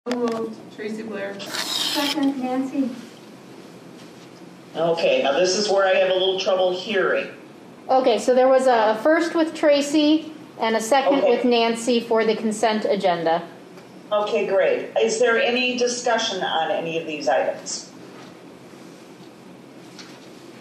So moved. Tracy Blair. Second, Nancy. Okay, now this is where I have a little trouble hearing. Okay, so there was a first with Tracy and a second with Nancy for the consent agenda. Okay, great. Is there any discussion on any of these items?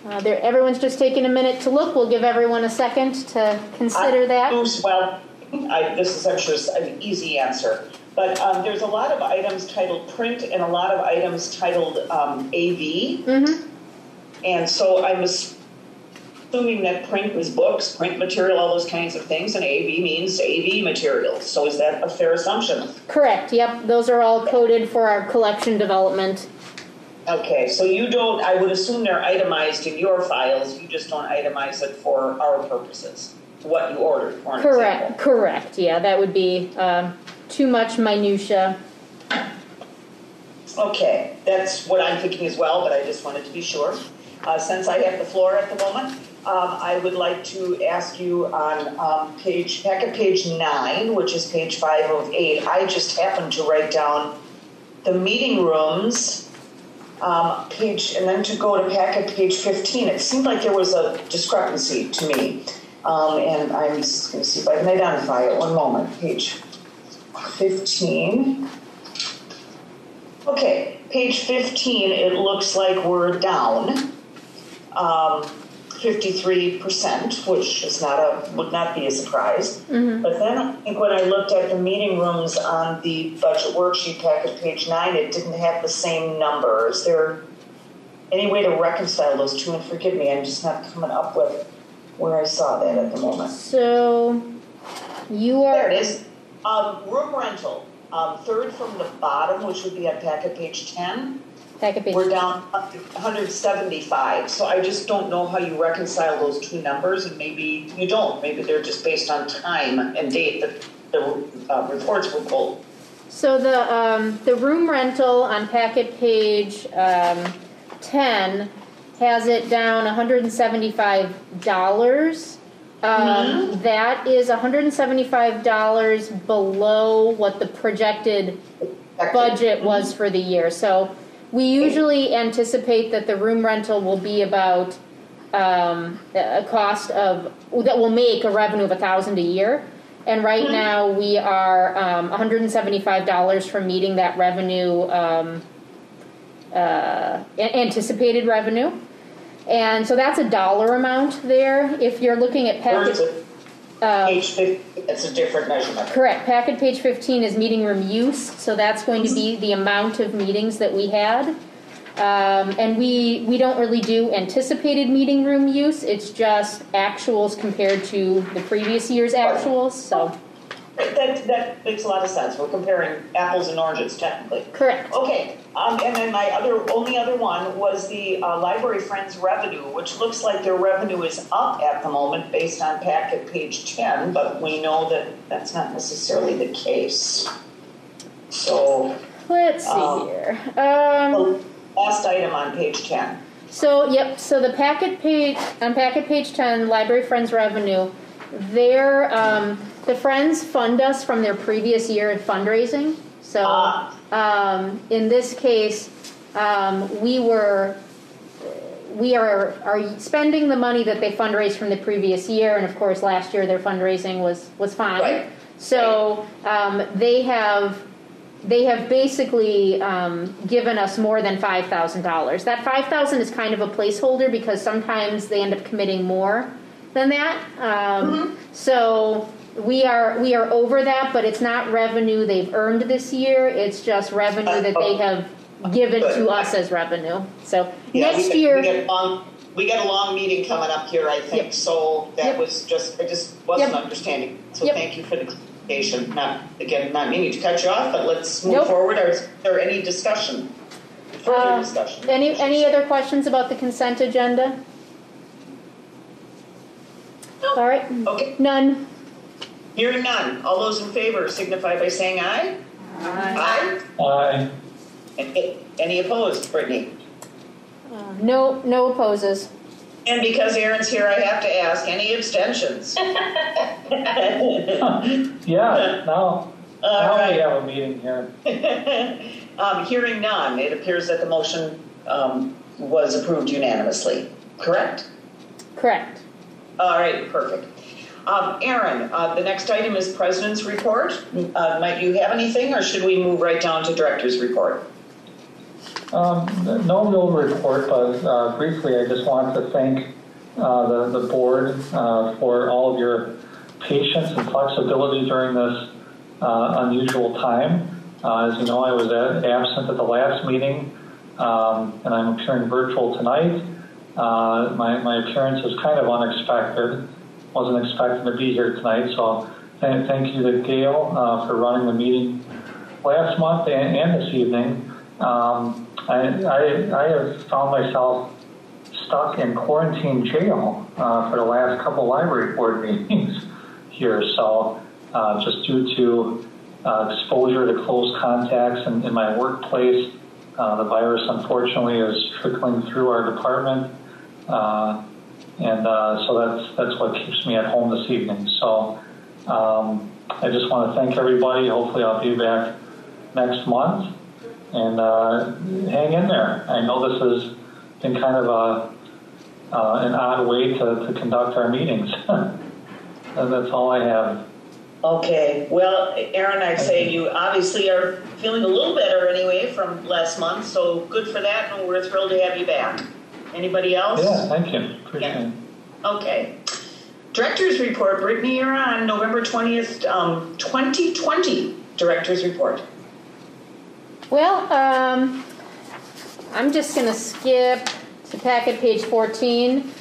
Everyone's just taking a minute to look. We'll give everyone a second to consider that. Well, this is, I'm sure, an easy answer. But there's a lot of items titled print and a lot of items titled AV. Mm-hmm. And so I'm assuming that print is books, print material, all those kinds of things, and AV means AV materials. So is that a fair assumption? Correct. Yep. Those are all coded for our collection development. Okay. So you don't, I would assume they're itemized in your files. You just don't itemize it for our purposes. What you ordered, for an example. Correct. Yeah, that would be too much minutia. Okay. That's what I'm thinking as well, but I just wanted to be sure. Since I have the floor at the moment, I would like to ask you on packet page 9, which is page 5 of 8. I just happened to write down the meeting rooms page, and then to go to packet page 15. It seemed like there was a discrepancy to me, and I'm just going to see if I can identify it. One moment. Page 15. Okay, page 15. It looks like we're down 53%, which is would not be a surprise. Mm-hmm. But then I think when I looked at the meeting rooms on the budget worksheet packet, page 9, it didn't have the same number. Is there any way to reconcile those two? And forgive me, I'm just not coming up with where I saw that at the moment. So you are... There it is. Room rental, third from the bottom, which would be on packet page 10. We're down 175, so I just don't know how you reconcile those two numbers, and maybe you don't. Maybe they're just based on time and date that the reports were pulled. So the room rental on packet page 10 has it down $175. Mm-hmm. That is $175 below what the projected budget was for the year. So we usually anticipate that the room rental will be about a cost of that will make a revenue of $1,000 a year, and right now we are $175 from meeting that revenue, anticipated revenue, and so that's a dollar amount there. If you're looking at packet. Page 15, it's a different measurement. Correct. Packet page 15 is meeting room use, so that's going to be the amount of meetings that we had. And we don't really do anticipated meeting room use. It's just actuals compared to the previous year's actuals. So that makes a lot of sense. We're comparing apples and oranges, technically. Correct. Okay. And then my only other one was the Library Friends revenue, which looks like their revenue is up at the moment based on packet page 10, but we know that that's not necessarily the case. So let's see here. The last item on page 10. So the packet page on packet page 10, Library Friends revenue, the Friends fund us from their previous year of fundraising. So in this case, we are spending the money that they fundraised from the previous year, and of course last year their fundraising was fine. Right. So they have basically given us more than $5,000. That $5,000 is kind of a placeholder because sometimes they end up committing more than that. So we are over that, but it's not revenue they've earned this year. It's just revenue that they have given to us as revenue. So next year we get a long meeting coming up here, I think. Yep. So that was I just wasn't understanding. So thank you for the clarification. Not meaning to cut you off, but let's move forward. Is there any discussion? Further discussion? Any other questions about the consent agenda? No. All right. Okay. None. Hearing none. All those in favor signify by saying aye. Aye. Aye. Any opposed, Brittany? No opposes. And because Aaron's here, I have to ask, any abstentions? Yeah, no. All Now we right. have a meeting here. Hearing none, it appears that the motion was approved unanimously, correct? Correct. All right, perfect. Aaron, the next item is President's Report. Might you have anything, or should we move right down to Director's Report? No real report, but briefly, I just want to thank the board for all of your patience and flexibility during this unusual time. As you know, I was absent at the last meeting, and I'm appearing virtual tonight. My appearance is kind of unexpected. Wasn't expecting to be here tonight, so thank you to Gail for running the meeting last month and this evening. I have found myself stuck in quarantine jail for the last couple library board meetings here. So just due to exposure to close contacts in my workplace, the virus unfortunately is trickling through our department. So that's what keeps me at home this evening. So I just want to thank everybody. Hopefully I'll be back next month. And hang in there. I know this has been kind of an odd way to conduct our meetings. And that's all I have. Okay, well, Aaron, I'd say you obviously are feeling a little better anyway from last month, so good for that, and we're thrilled to have you back. Anybody else? Yeah, thank you. Appreciate it. Okay. Director's Report. Brittany, you're on November 20th, 2020 Director's Report. Well, I'm just going to skip to packet page 14.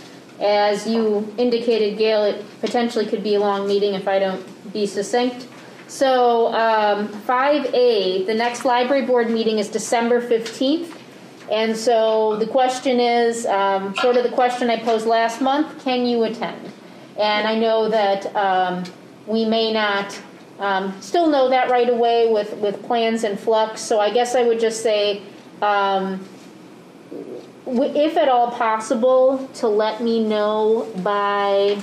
As you indicated, Gail, it potentially could be a long meeting if I don't be succinct. So 5A, the next library board meeting is December 15th. And so the question is, sort of the question I posed last month, can you attend? And I know that we may not still know that right away with plans in flux. So I guess I would just say, if at all possible, to let me know by,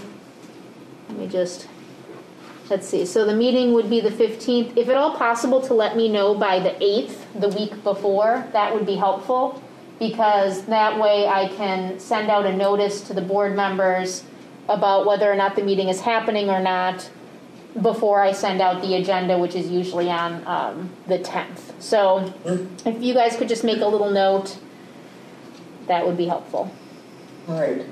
let's see. So the meeting would be the 15th. If at all possible, to let me know by the 8th, the week before, that would be helpful, because that way I can send out a notice to the board members about whether or not the meeting is happening or not before I send out the agenda, which is usually on the 10th. So if you guys could just make a little note, that would be helpful. All right.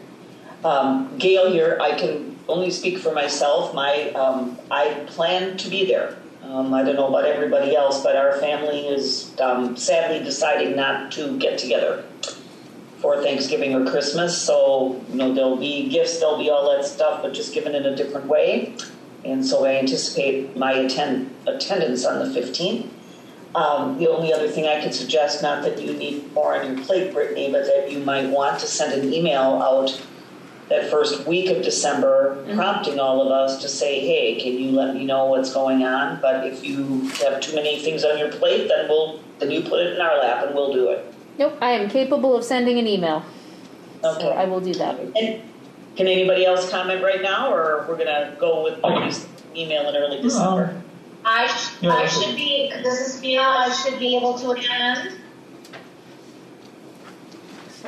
Gail here, I can only speak for myself. I plan to be there. I don't know about everybody else, but our family is sadly deciding not to get together for Thanksgiving or Christmas. So, there'll be gifts, there'll be all that stuff, but just given in a different way. And so I anticipate my attendance on the 15th. The only other thing I could suggest, not that you need more on your plate, Brittany, but that you might want to send an email out that first week of December, prompting all of us to say, hey, can you let me know what's going on? But if you have too many things on your plate, then you put it in our lap and we'll do it. Nope, I am capable of sending an email. Okay. So I will do that. And can anybody else comment right now, or we're going to go with Brittany's email in early December? I should be, this is Gail, I should be able to attend.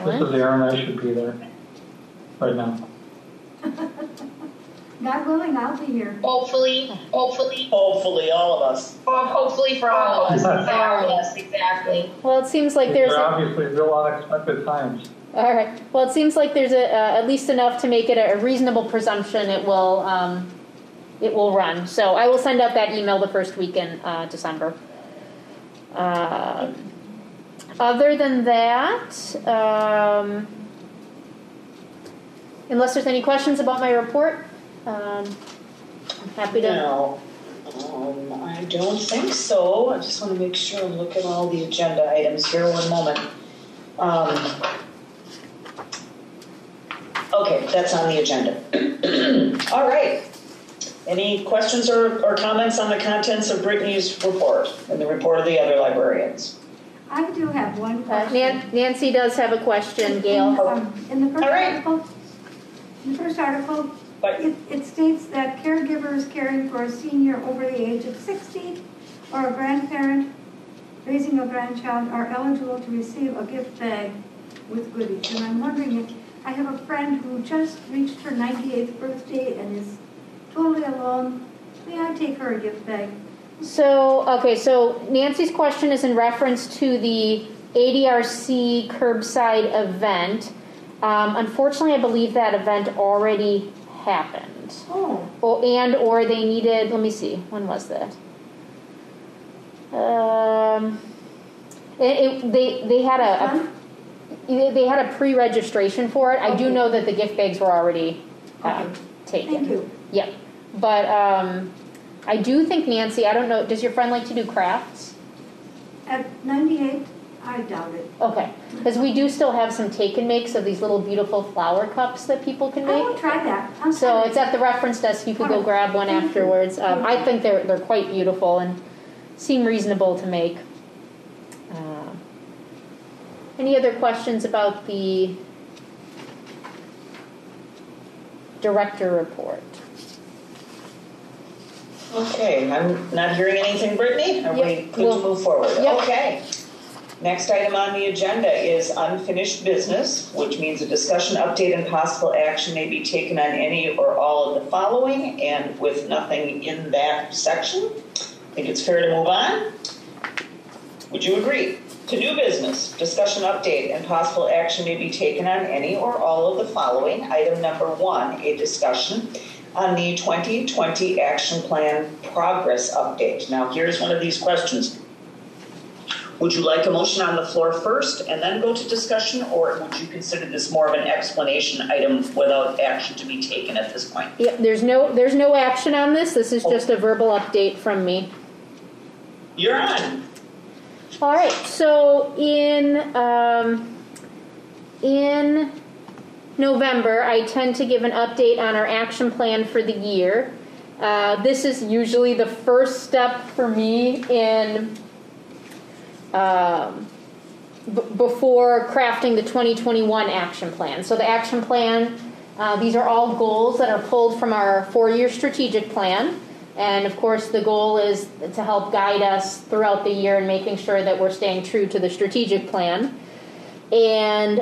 This is Aaron. I should be there right now. God willing, I'll be here. Hopefully, Hopefully, all of us. hopefully for all of us, exactly. Well, it seems like there's They're obviously real unexpected times. all right. Well, it seems like there's at least enough to make it a reasonable presumption it will run. So I will send out that email the first week in December. Other than that, unless there's any questions about my report, I'm happy to. No, I don't think so. I just want to make sure and look at all the agenda items here. One moment. Okay, that's on the agenda. All right. Any questions or comments on the contents of Brittany's report and the report of the other librarians? I do have one question. Nancy does have a question, Gail. In the first All right. article, it states that caregivers caring for a senior over the age of 60 or a grandparent raising a grandchild are eligible to receive a gift bag with goodies. And I'm wondering if I have a friend who just reached her 98th birthday and is totally alone. May I take her a gift bag? So Nancy's question is in reference to the ADRC curbside event. Unfortunately, I believe that event already happened. Or they needed, let me see, when was that? They had a pre-registration for it. I do know that the gift bags were already taken. Thank you. Yep. But I do think, Nancy, I don't know, does your friend like to do crafts? At 98, I doubt it. Okay. Because we do still have some take and makes of these little beautiful flower cups that people can I will make. try that. So it's at the reference desk. You could go grab one Thank you. afterwards. I think they're quite beautiful and seem reasonable to make. Any other questions about the director report? Okay, I'm not hearing anything, Brittany. Are we Yep. good to move forward? Yep. Okay. Next item on the agenda is unfinished business, which means a discussion, update, and possible action may be taken on any or all of the following, and with nothing in that section, I think it's fair to move on. Would you agree? To new business, discussion, update, and possible action may be taken on any or all of the following. Item number 1, a discussion on the 2020 Action Plan progress update. Now, here's one of these questions. Would you like a motion on the floor first and then go to discussion, or would you consider this more of an explanation item without action to be taken at this point? Yep, there's no action on this. This is just a verbal update from me. You're on. All right. So in November, I tend to give an update on our action plan for the year. This is usually the first step for me in before crafting the 2021 action plan. So the action plan, these are all goals that are pulled from our 4-year strategic plan. And of course, the goal is to help guide us throughout the year and making sure that we're staying true to the strategic plan. And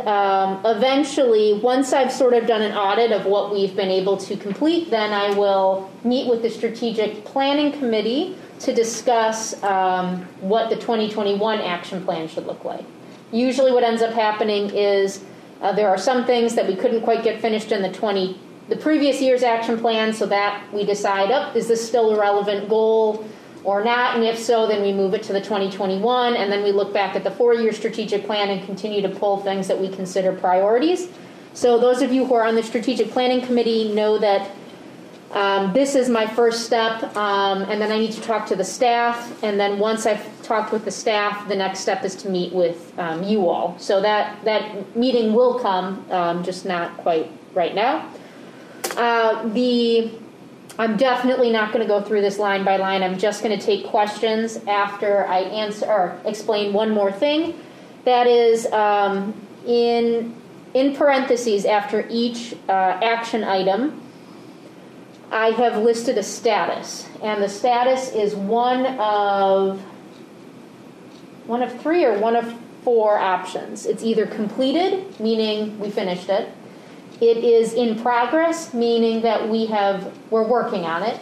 eventually, once I've sort of done an audit of what we've been able to complete, then I will meet with the strategic planning committee to discuss what the 2021 action plan should look like. Usually what ends up happening is there are some things that we couldn't quite get finished in the previous year's action plan, so that we decide, is this still a relevant goal or not? And if so, then we move it to the 2021, and then we look back at the 4-year strategic plan and continue to pull things that we consider priorities. So those of you who are on the strategic planning committee know that this is my first step, and then I need to talk to the staff, and then once I've talked with the staff, the next step is to meet with you all. So that meeting will come, just not quite right now. I'm definitely not going to go through this line by line. I'm just going to take questions after I answer or explain one more thing. That is, in parentheses after each action item, I have listed a status, and the status is one of 3 or one of 4 options. It's either completed, meaning we finished it. It is in progress, meaning that we're working on it.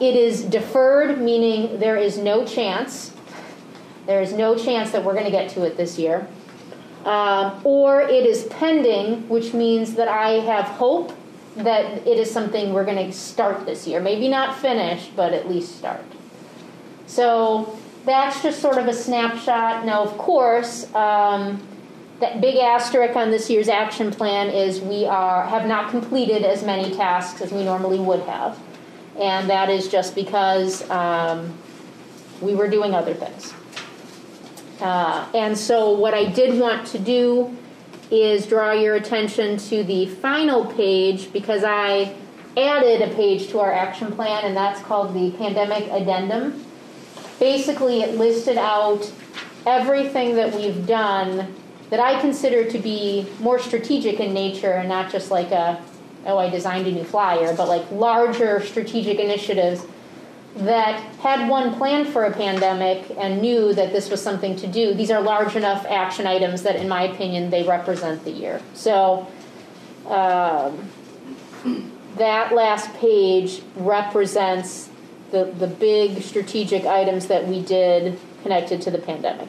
It is deferred, meaning there is no chance. There is no chance that we're going to get to it this year. Or it is pending, which means that I have hope that it is something we're going to start this year. Maybe not finish, but at least start. So that's just sort of a snapshot. Now, of course, that big asterisk on this year's action plan is we have not completed as many tasks as we normally would have. And that is just because we were doing other things. And so what I did want to do is draw your attention to the final page, because I added a page to our action plan, and that's called the Pandemic Addendum. Basically, it listed out everything that we've done that I consider to be more strategic in nature, and not just like I designed a new flyer, but like larger strategic initiatives that had one planned for a pandemic and knew that this was something to do, these are large enough action items that, in my opinion, they represent the year. So that last page represents the big strategic items that we did connected to the pandemic.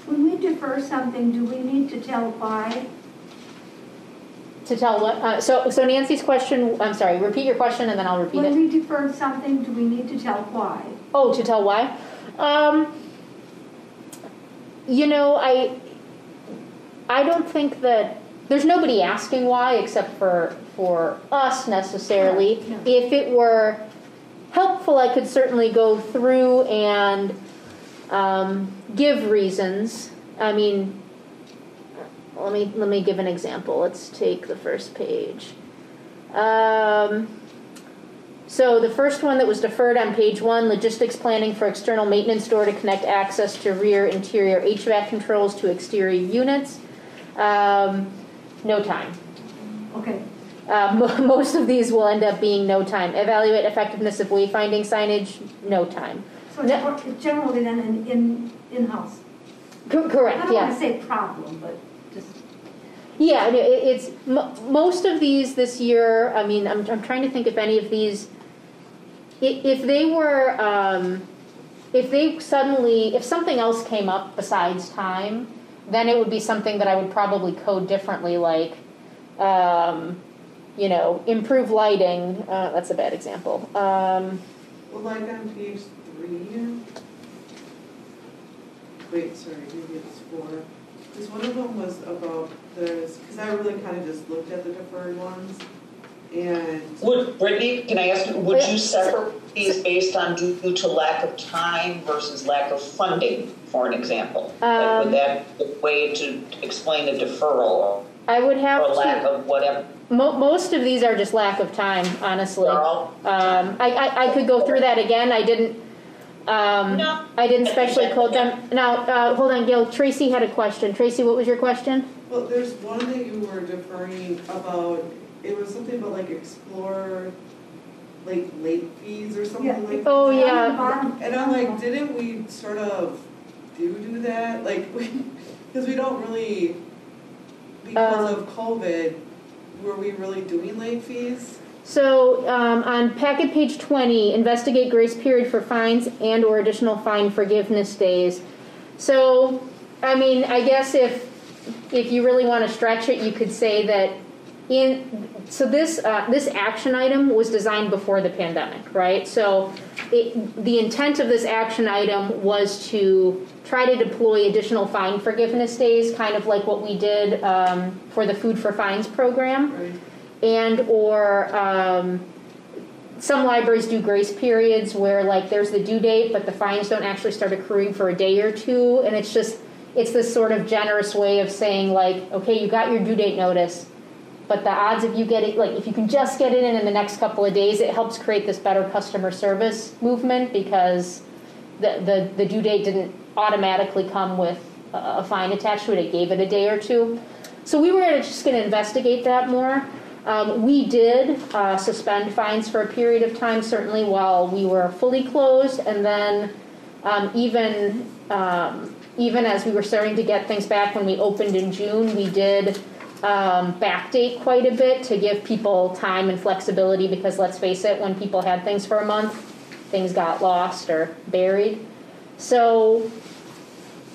When we defer something, do we need to tell why? To tell what? So Nancy's question, I'm sorry, repeat your question and then I'll repeat it. When we defer something, do we need to tell why? Oh, to tell why? You know, I don't think that, there's nobody asking why except for us necessarily. Yeah. If it were helpful, I could certainly go through and give reasons. I mean, let me give an example. Let's take the first page. So the first one that was deferred on page 1, logistics planning for external maintenance door to connect access to rear interior HVAC controls to exterior units. No time. Okay. Most of these will end up being no time. Evaluate effectiveness of wayfinding signage, no time. So it's generally then in-house. Correct, I don't yeah. want to say problem, but just... Yeah, it's most of these this year. I mean, I'm trying to think if any of these, if they were, if something else came up besides time, then it would be something that I would probably code differently, like, improve lighting. That's a bad example. Well, like on page 3. Wait, sorry, maybe it's 4. Because one of them was about because I really kind of just looked at the deferred ones. And Brittany, can I ask you, would you separate these based on due to lack of time versus lack of funding, for an example? Like, would that be a way to explain a deferral? I would have or lack of whatever? Most of these are just lack of time, honestly. They're all I could go through that again. I didn't specially code them. Now, hold on, Gail. Tracy had a question. Tracy, what was your question? Well, there's one that you were deferring about. It was something about like explore, like late fees or something like that. Oh yeah. And I'm like, didn't we sort of do that? Like, because we don't really, because of COVID, were we really doing late fees? So on packet page 20, investigate grace period for fines and or additional fine forgiveness days. So, I mean, I guess if you really want to stretch it, you could say that this action item was designed before the pandemic, right? So the intent of this action item was to try to deploy additional fine forgiveness days, kind of like what we did for the Food for Fines program. Right. And or some libraries do grace periods where like there's the due date, but the fines don't actually start accruing for a day or two. And it's this sort of generous way of saying like, okay, you got your due date notice, but the odds of you getting, like if you can just get it in the next couple of days, it helps create this better customer service movement because the due date didn't automatically come with a fine attached to it. It gave it a day or two. So we were just going to investigate that more. We did suspend fines for a period of time, certainly while we were fully closed, and then even as we were starting to get things back when we opened in June, we did backdate quite a bit to give people time and flexibility because let's face it, when people had things for a month, things got lost or buried. So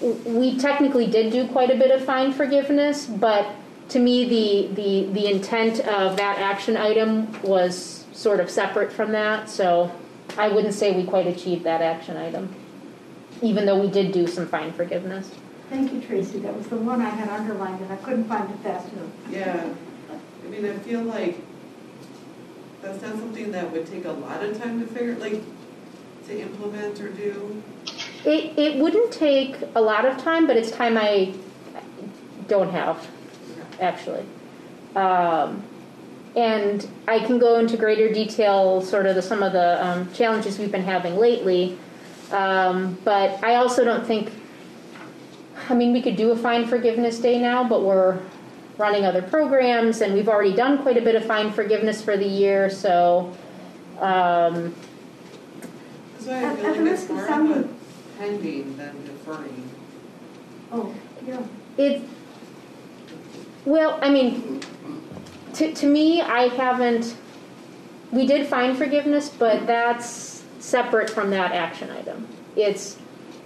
we technically did do quite a bit of fine forgiveness, but to me, the intent of that action item was sort of separate from that, so I wouldn't say we quite achieved that action item, even though we did do some fine forgiveness. Thank you, Tracy. That was the one I had underlined, and I couldn't find it fast enough. Yeah. I mean, I feel like that's not something that would take a lot of time to to implement or do. It wouldn't take a lot of time, but it's time I don't have. Actually. And I can go into greater detail, sort of some of the challenges we've been having lately. But I also don't think, we could do a fine forgiveness day now, but we're running other programs, and we've already done quite a bit of fine forgiveness for the year. So That's why I At feel the like it's risk of more of a sounding- pending than deferring. Oh, yeah. Well, I mean, to me, we did find forgiveness, but that's separate from that action item. It's,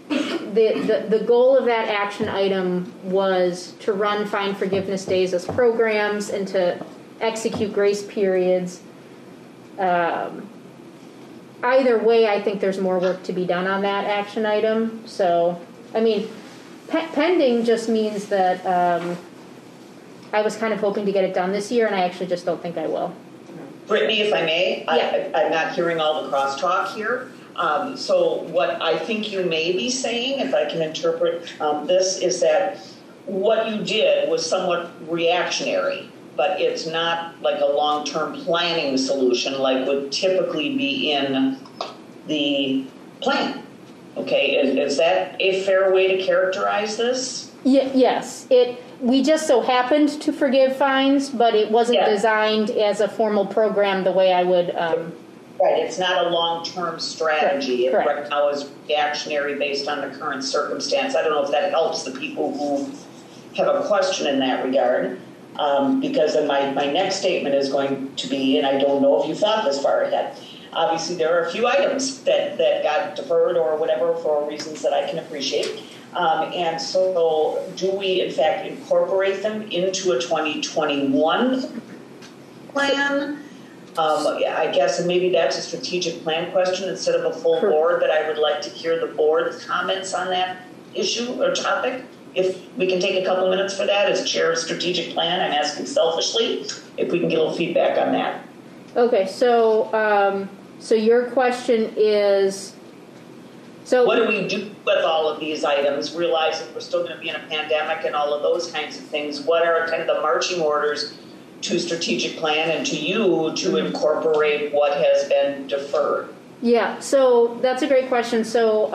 the goal of that action item was to run fine forgiveness days as programs and to execute grace periods. Either way, I think there's more work to be done on that action item. So, I mean, pending just means that I was kind of hoping to get it done this year, and I actually just don't think I will. Brittany, if I may, Yeah. I'm not hearing all the crosstalk here. So what I think you may be saying, if I can interpret this, is that what you did was somewhat reactionary, but it's not like a long-term planning solution like would typically be in the plan. Okay, is that a fair way to characterize this? Yes. We just so happened to forgive fines, but it wasn't designed as a formal program the way I would... Right, it's not a long-term strategy. Correct. It right now is reactionary based on the current circumstance. I don't know if that helps the people who have a question in that regard, because then my next statement is going to be, and I don't know if you thought this far ahead, obviously there are a few items that got deferred or whatever for reasons that I can appreciate. And so do we, in fact, incorporate them into a 2021 plan? I guess, and maybe that's a strategic plan question instead of a full board, but I would like to hear the board's comments on that issue or topic. If we can take a couple minutes for that as chair of strategic plan, I'm asking selfishly if we can get a little feedback on that. Okay, so your question is... So what do we do with all of these items, realizing we're still going to be in a pandemic and all of those kinds of things? What are kind of the marching orders to strategic plan and to you to incorporate what has been deferred? Yeah, so that's a great question. So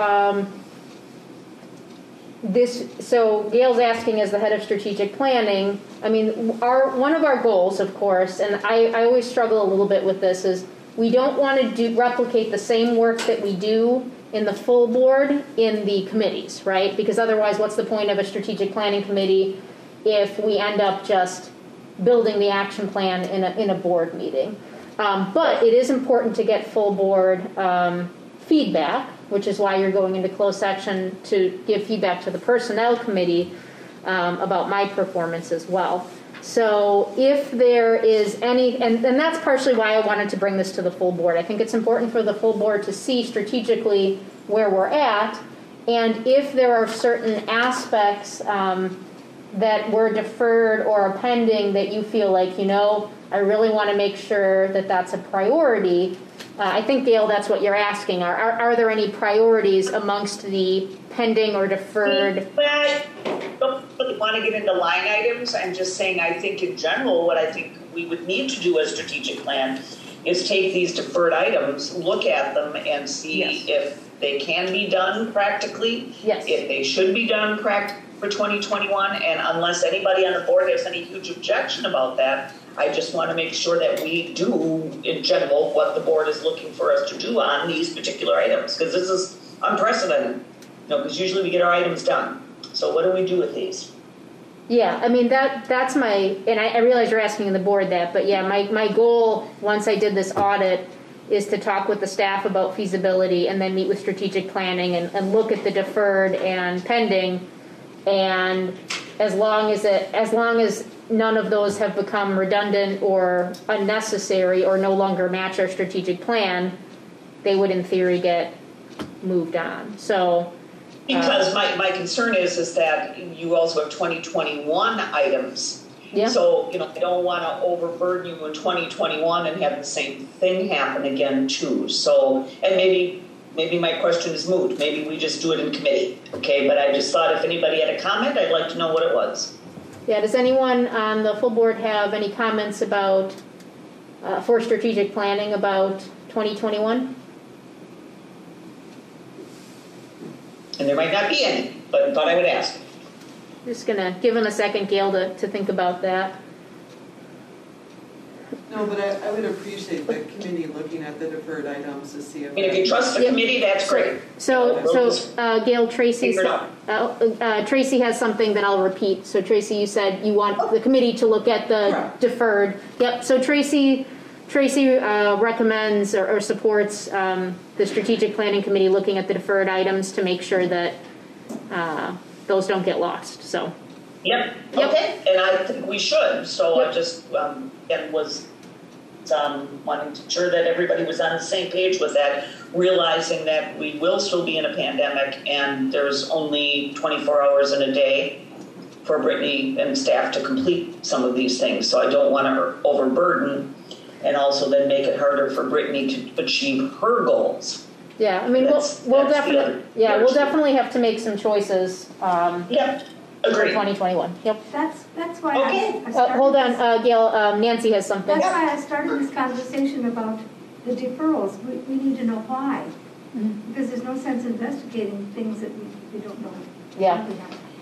Gail's asking as the head of strategic planning, I mean, one of our goals, of course, and I always struggle a little bit with this, is we don't want to replicate the same work that we do in the full board in the committees, right? Because otherwise, what's the point of a strategic planning committee if we end up just building the action plan in a board meeting? But it is important to get full board feedback, which is why you're going into closed session to give feedback to the personnel committee about my performance as well. So if there is any, and that's partially why I wanted to bring this to the full board. I think it's important for the full board to see strategically where we're at, and if there are certain aspects that were deferred or are pending that you feel like, I really want to make sure that that's a priority. I think, Gail, that's what you're asking. Are there any priorities amongst the pending or deferred? I don't really want to get into line items. I'm just saying I think in general what I think we would need to do as strategic plan is take these deferred items, look at them, and see if they can be done practically, if they should be done practically for 2021, and unless anybody on the board has any huge objection about that, I just want to make sure that we do, in general, what the board is looking for us to do on these particular items, because this is unprecedented, because usually we get our items done. So what do we do with these? Yeah, I mean, that's my, and I realize you're asking the board that, but yeah, my goal, once I did this audit, is to talk with the staff about feasibility and then meet with strategic planning and look at the deferred and pending. And as long as none of those have become redundant or unnecessary or no longer match our strategic plan, they would in theory get moved on. So because my concern is that you also have 2021 items. Yeah. So, I don't want to overburden you in 2021 and have the same thing happen again too. So, and maybe my question is moot. Maybe we just do it in committee. Okay, but I just thought if anybody had a comment, I'd like to know what it was. Yeah, does anyone on the full board have any comments about, for strategic planning about 2021? And there might not be any, but thought I would ask. Just going to give him a second, Gail, to think about that. No, but I would appreciate the committee looking at the deferred items to see if. I mean, if you trust the committee, that's great. So, Gail, Tracy has something that I'll repeat. So Tracy, you said you want the committee to look at the deferred. Yep. So Tracy recommends or supports the strategic planning committee looking at the deferred items to make sure that those don't get lost. So. Yep. Okay. And I think we should. So I just was wanting to ensure that everybody was on the same page with that, realizing that we will still be in a pandemic and there's only 24 hours in a day for Brittany and staff to complete some of these things. So I don't want to overburden and also then make it harder for Brittany to achieve her goals. Yeah, I mean, we'll definitely have to make some choices. Agreed. 2021. Yep. That's why I started hold on, Gail. Nancy has something. That's why I started this conversation about the deferrals. We need to know why, because there's no sense investigating things that we don't know. Yeah.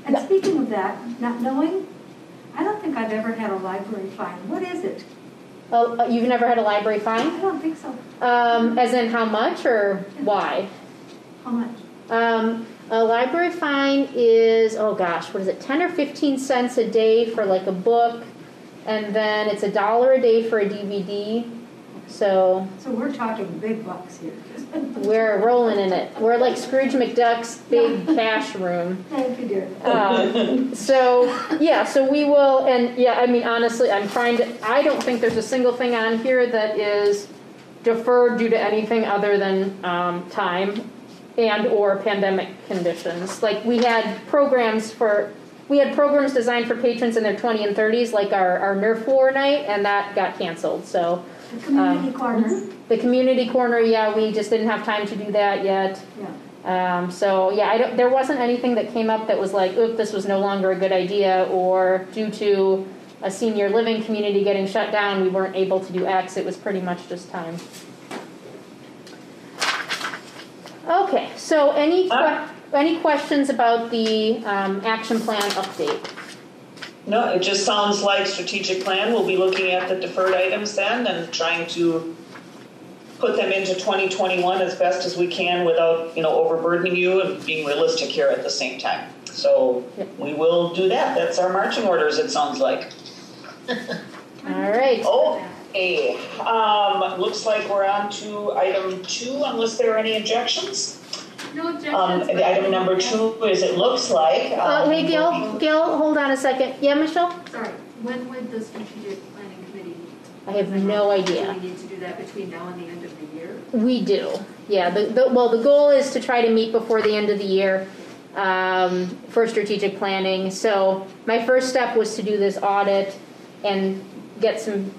And speaking of that, not knowing, I don't think I've ever had a library fine. What is it? Oh, you've never had a library fine? I don't think so. As in how much or why? How much? A library fine is, oh gosh, what is it, 10 or 15 cents a day for like a book, and then it's $1 a day for a DVD. So we're talking big bucks here. We're rolling in it. We're like Scrooge McDuck's big cash room. Thank you, dear. So we will, and I mean, honestly, I don't think there's a single thing on here that is deferred due to anything other than time and or pandemic conditions. Like we had programs designed for patrons in their 20s and 30s, like our Nerf War night, and that got canceled. So the community corner. The community corner, we just didn't have time to do that yet. Yeah. There wasn't anything that came up that was like, oop, this was no longer a good idea, or due to a senior living community getting shut down, we weren't able to do X. It was pretty much just time. Okay, so any questions about the action plan update? No, it just sounds like strategic plan. We'll be looking at the deferred items then and trying to put them into 2021 as best as we can without, overburdening you and being realistic here at the same time. So we will do that. That's our marching orders, it sounds like. All right. Okay. Looks like we're on to item 2, unless there are any objections. No objections. Item number 2 is it looks like. Hey, Gail, hold on a second. Yeah, Michelle? Sorry. When would the strategic planning committee? I have no idea. Do we need to do that between now and the end of the year? We do. Yeah. The goal is to try to meet before the end of the year for strategic planning. So my first step was to do this audit and get some,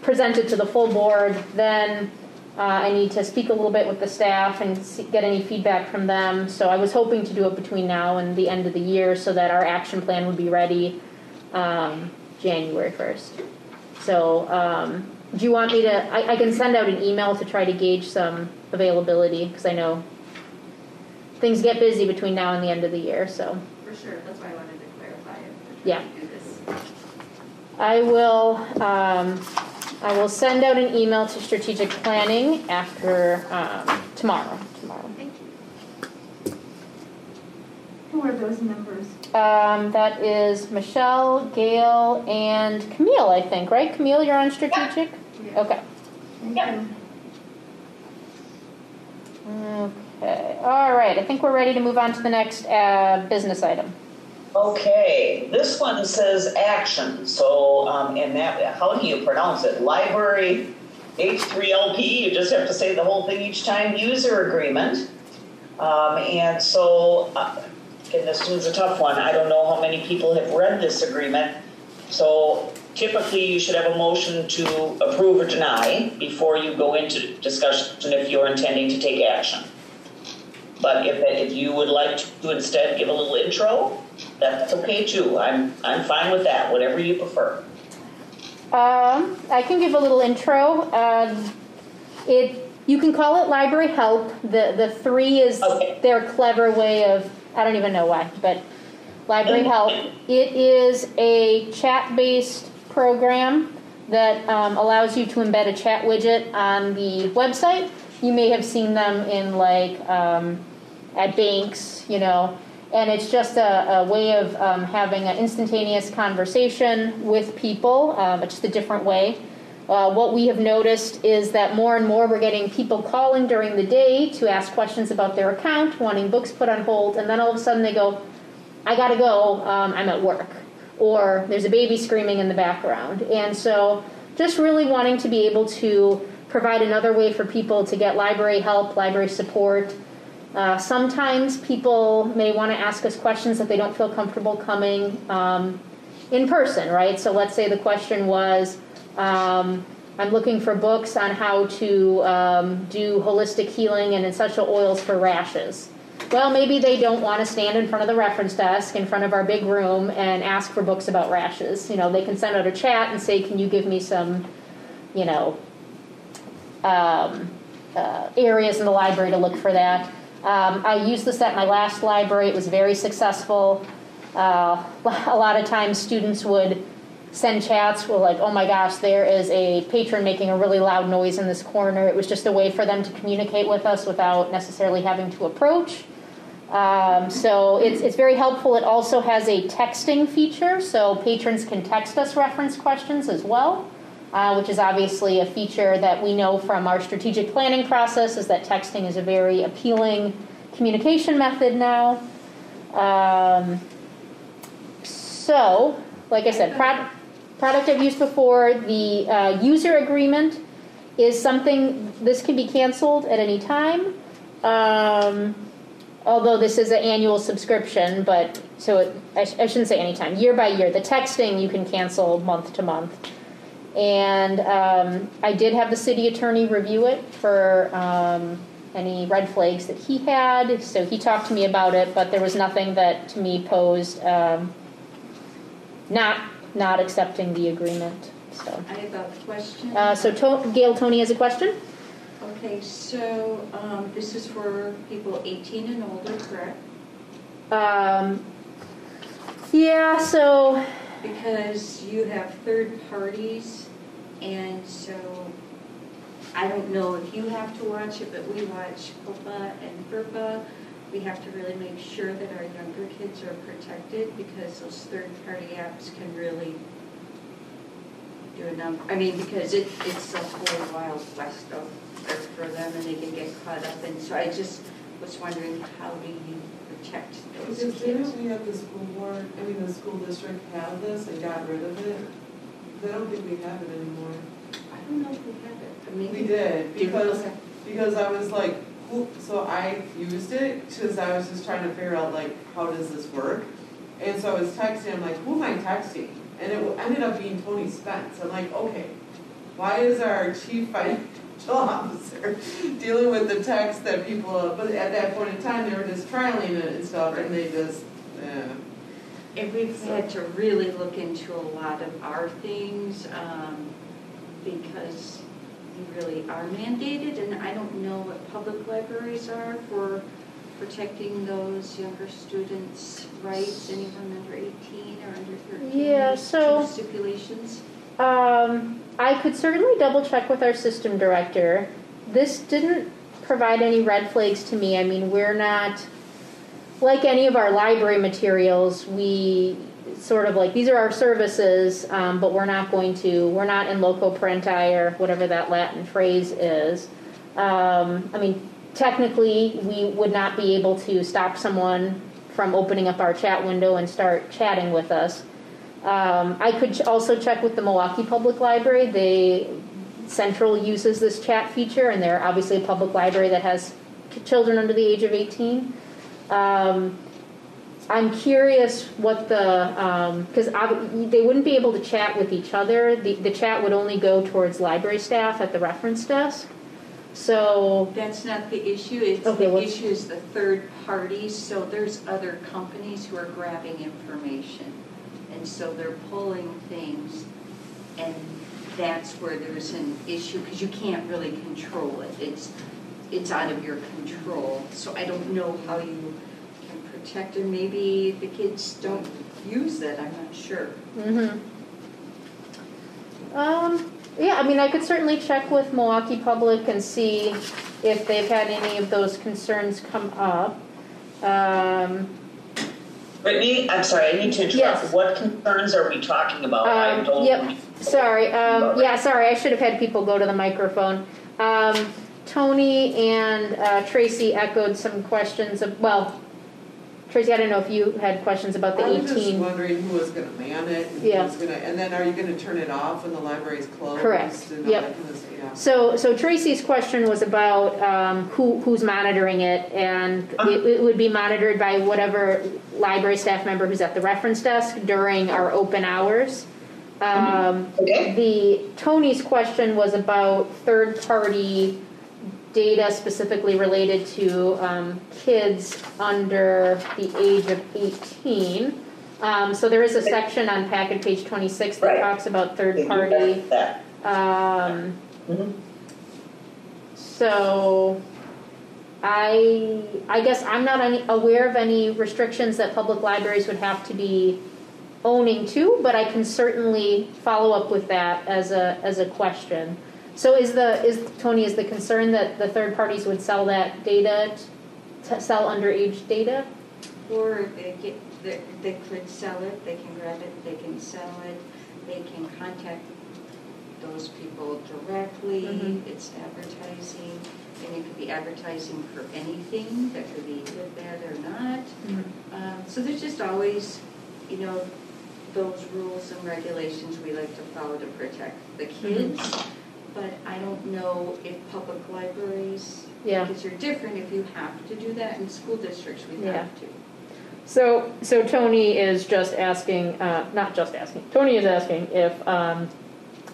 present it to the full board. Then I need to speak a little bit with the staff and get any feedback from them. So I was hoping to do it between now and the end of the year so that our action plan would be ready January 1st. So do you want me to, I can send out an email to try to gauge some availability, because I know things get busy between now and the end of the year. So for sure, that's why I wanted to clarify it. Yeah. Do this. I will send out an email to strategic planning after tomorrow. Thank you. Who are those members? That is Michelle, Gail, and Camille, I think, right? Camille, you're on strategic? Yeah. Okay. Thank you. Okay. All right. I think we're ready to move on to the next business item. Okay. This one says action. So, and that, how do you pronounce it? Library H3LP. You just have to say the whole thing each time. User agreement. And so, and this one's a tough one. I don't know how many people have read this agreement. So typically you should have a motion to approve or deny before you go into discussion if you're intending to take action. But if you would like to instead give a little intro, that's okay too. I'm fine with that, whatever you prefer. I can give a little intro. You can call it library help. The 3 is their clever way of, I don't even know why, but library help. It is a chat-based program that allows you to embed a chat widget on the website. You may have seen them in like at banks, and it's just a way of having an instantaneous conversation with people, just a different way. What we have noticed is that more and more we're getting people calling during the day to ask questions about their account, wanting books put on hold, and then all of a sudden they go, I gotta go, I'm at work. Or there's a baby screaming in the background. And so just really wanting to be able to provide another way for people to get library help, library support. Sometimes people may want to ask us questions that they don't feel comfortable coming in person, right? So let's say the question was, I'm looking for books on how to do holistic healing and essential oils for rashes. Well, maybe they don't want to stand in front of the reference desk in front of our big room and ask for books about rashes. They can send out a chat and say, can you give me some, areas in the library to look for that. I used this at my last library. It was very successful. A lot of times students would send chats with like, oh my gosh, there is a patron making a really loud noise in this corner. It was just a way for them to communicate with us without necessarily having to approach. So it's very helpful. It also has a texting feature, so patrons can text us reference questions as well, which is obviously a feature that we know from our strategic planning process is that texting is a very appealing communication method now. So, like I said, product I've used before. The user agreement is something, this can be canceled at any time. Although this is an annual subscription, but I shouldn't say anytime, year by year. The texting you can cancel month to month. And I did have the city attorney review it for any red flags that he had. So he talked to me about it, but there was nothing that to me posed not accepting the agreement. So I have a question. Gail Tony has a question. Okay, so this is for people 18 and older, correct? Yeah, so... Because you have third parties, and so I don't know if you have to watch it, but we watch POPA and FERPA. We have to really make sure that our younger kids are protected because those third-party apps can really do a number. I mean, because it's a whole wild west for them, and they can get caught up. And so I just was wondering, how do you protect those Because kids? didn't we at the school board, the school district have this and got rid of it? I don't think we have it anymore. I don't know if we have it. I mean, We did, because I was like, so I used it because I was just trying to figure out like, how does this work? And so I was texting, I'm like, who am I texting? And it ended up being Tony Spence. I'm like, okay, why is our chief financial officer dealing with the text that people, but at that point in time, they were just trialing it and stuff, and they just, And we've had to really look into a lot of our things because we really are mandated, and I don't know what public libraries are for protecting those younger students' rights, anyone under 18 or under 13. Yeah, so stipulations. I could certainly double check with our system director. This didn't provide any red flags to me. I mean, we're not, like any of our library materials, we sort of like, these are our services, but we're not in loco parenti or whatever that Latin phrase is. Technically, we would not be able to stop someone from opening up our chat window and start chatting with us. I could also check with the Milwaukee Public Library. Central uses this chat feature, and they're obviously a public library that has children under the age of 18. I'm curious what because they wouldn't be able to chat with each other. The chat would only go towards library staff at the reference desk. So that's not the issue. The issue is the third parties. So there's other companies who are grabbing information, and so they're pulling things, and that's where there's an issue because you can't really control it. It's out of your control. So I don't know how you can protect it. Maybe the kids don't use it. I'm not sure. Mm-hmm. Yeah, I mean, I could certainly check with Milwaukee Public and see if they've had any of those concerns come up. Brittany, I'm sorry, I need to interrupt. Yes. What concerns are we talking about? I don't. Yep. Sorry. Yeah, sorry. I should have had people go to the microphone. Tony and Tracy echoed some questions of, well, Tracy, I don't know if you had questions about the 18. I was just wondering who was going to man it, and Yeah. who was going to, and then are you going to turn it off when the library's closed? Correct. And all Yep. that kind of stuff? Yeah. So Tracy's question was about who's monitoring it, and it would be monitored by whatever library staff member who's at the reference desk during our open hours. Okay. Tony's question was about third-party data specifically related to kids under the age of 18. So there is a section on packet page 26 that Right. talks about third-party. So I guess I'm not aware of any restrictions that public libraries would have to be owning to, but I can certainly follow up with that as a question. So is the concern that the third parties would sell that data, sell underage data? Or they could sell it, they can grab it, they can sell it, they can contact those people directly. Mhm. It's advertising, and it could be advertising for anything, that could be good, bad, or not. So there's just always, those rules and regulations we like to follow to protect the kids. But I don't know if public libraries, because you're different if you have to do that. In school districts, we have to. So Tony is just asking, not just asking, Tony is asking if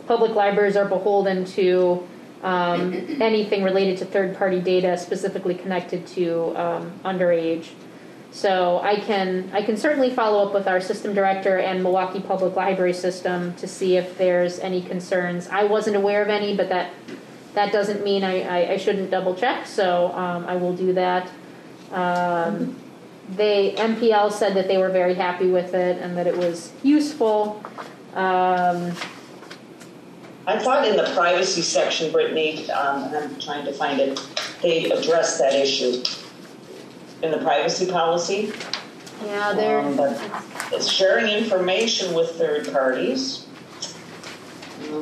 public libraries are beholden to anything related to third-party data specifically connected to underage. So I can certainly follow up with our system director and Milwaukee Public Library System to see if there's any concerns. I wasn't aware of any, but that doesn't mean I shouldn't double check. So I will do that. MPL said that they were very happy with it and that it was useful. I thought in the privacy section, Brittany, and I'm trying to find it, they addressed that issue in the privacy policy. Yeah, they're but it's sharing information with third parties.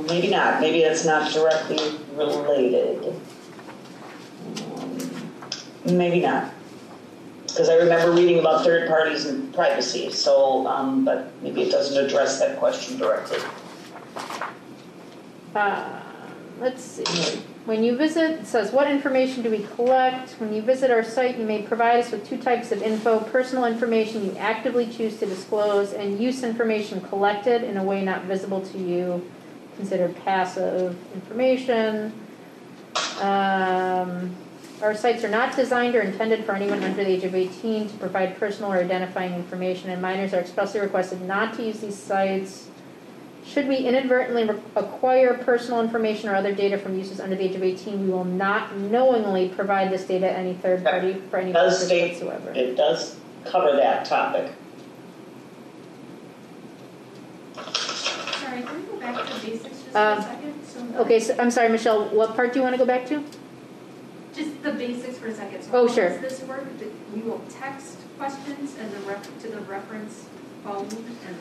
Maybe not. Maybe it's not directly related. Maybe not. Because I remember reading about third parties and privacy. So, but maybe it doesn't address that question directly. Let's see. When you visit, it says, what information do we collect? When you visit our site, you may provide us with two types of info: personal information you actively choose to disclose, and use information collected in a way not visible to you, considered passive information. Our sites are not designed or intended for anyone under the age of 18 to provide personal or identifying information, and minors are expressly requested not to use these sites. Should we inadvertently acquire personal information or other data from users under the age of 18, we will not knowingly provide this data to any third party for any purpose whatsoever. It does cover that topic. Sorry, can we go back to the basics just for a second? Okay, so I'm sorry, Michelle, what part do you want to go back to? Just the basics for a second. So Oh, how sure. does this work? We will text questions and to the reference phone and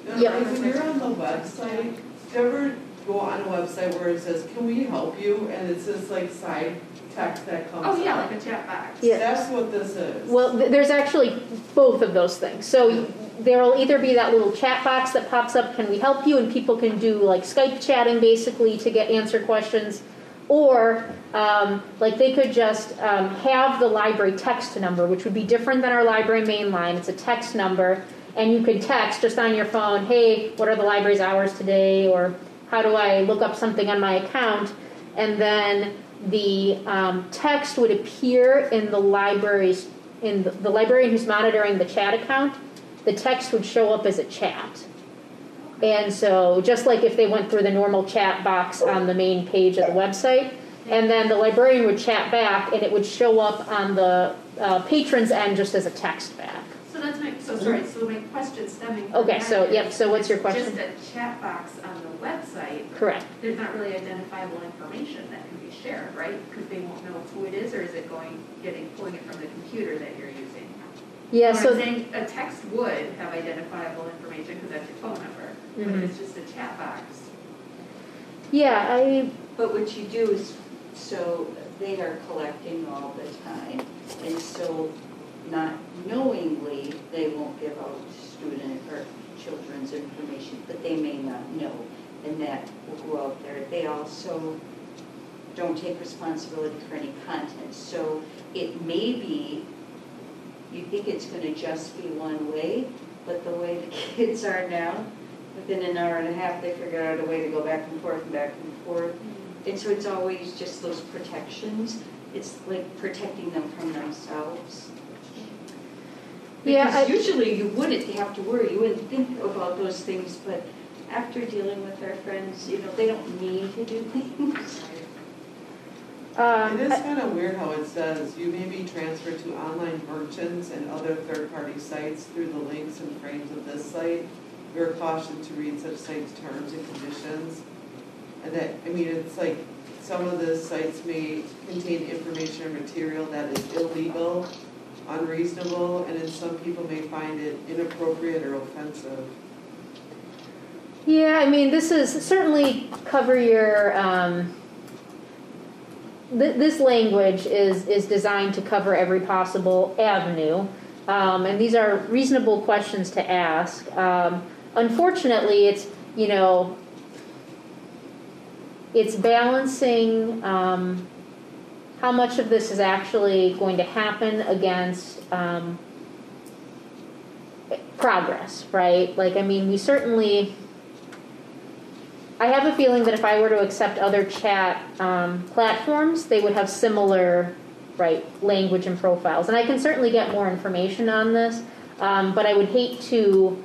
Like when you're on the website, do you ever go on a website where it says, can we help you? And it's this like side text that comes up. oh yeah, like a chat box. Yeah. That's what this is. Well, there's actually both of those things. So there will either be that little chat box that pops up, can we help you? And people can do like Skype chatting basically to answer questions. Or like they could just have the library text number, which would be different than our library main line. It's a text number. And you could text just on your phone, hey, what are the library's hours today? Or how do I look up something on my account? And then the text would appear in the library's, in the librarian who's monitoring the chat account. The text would show up as a chat. And so just like if they went through the normal chat box on the main page of the website, and then the librarian would chat back and it would show up on the patron's end just as a text back. So that's so sorry, so my question stemming from Okay, that so, is, yep, so what's your it's question? just a chat box on the website. Correct. There's not really identifiable information that can be shared, right? Because they won't know who it is, or is it pulling it from the computer that you're using? Yeah, What so. I'm saying, a text would have identifiable information because that's your phone number, but Mhm. if it's just a chat box. Yeah, But what you do is, so they are collecting all the time, and so not knowingly, they won't give out student or children's information, but they may not know, and that will go out there. They also don't take responsibility for any content, so it may be, you think it's gonna just be one way, but the way the kids are now, within an hour and a half, they figure out a way to go back and forth and back and forth. And so it's always just those protections. It's like protecting them from themselves. Yeah, Because usually you wouldn't have to worry, you wouldn't think about those things, but after dealing with our friends, they don't need to do things. It is kind of weird how it says you may be transferred to online merchants and other third-party sites through the links and frames of this site. We are cautioned to read such sites' terms and conditions. And that, it's like some of the sites may contain information or material that is illegal, unreasonable, and then some people may find it inappropriate or offensive. Yeah, this is certainly cover your, this language is designed to cover every possible avenue. And these are reasonable questions to ask. Unfortunately, it's, it's balancing how much of this is actually going to happen against progress, right? We certainly, I have a feeling that if I were to accept other chat platforms, they would have similar, right, language and profiles. And I can certainly get more information on this, but I would hate to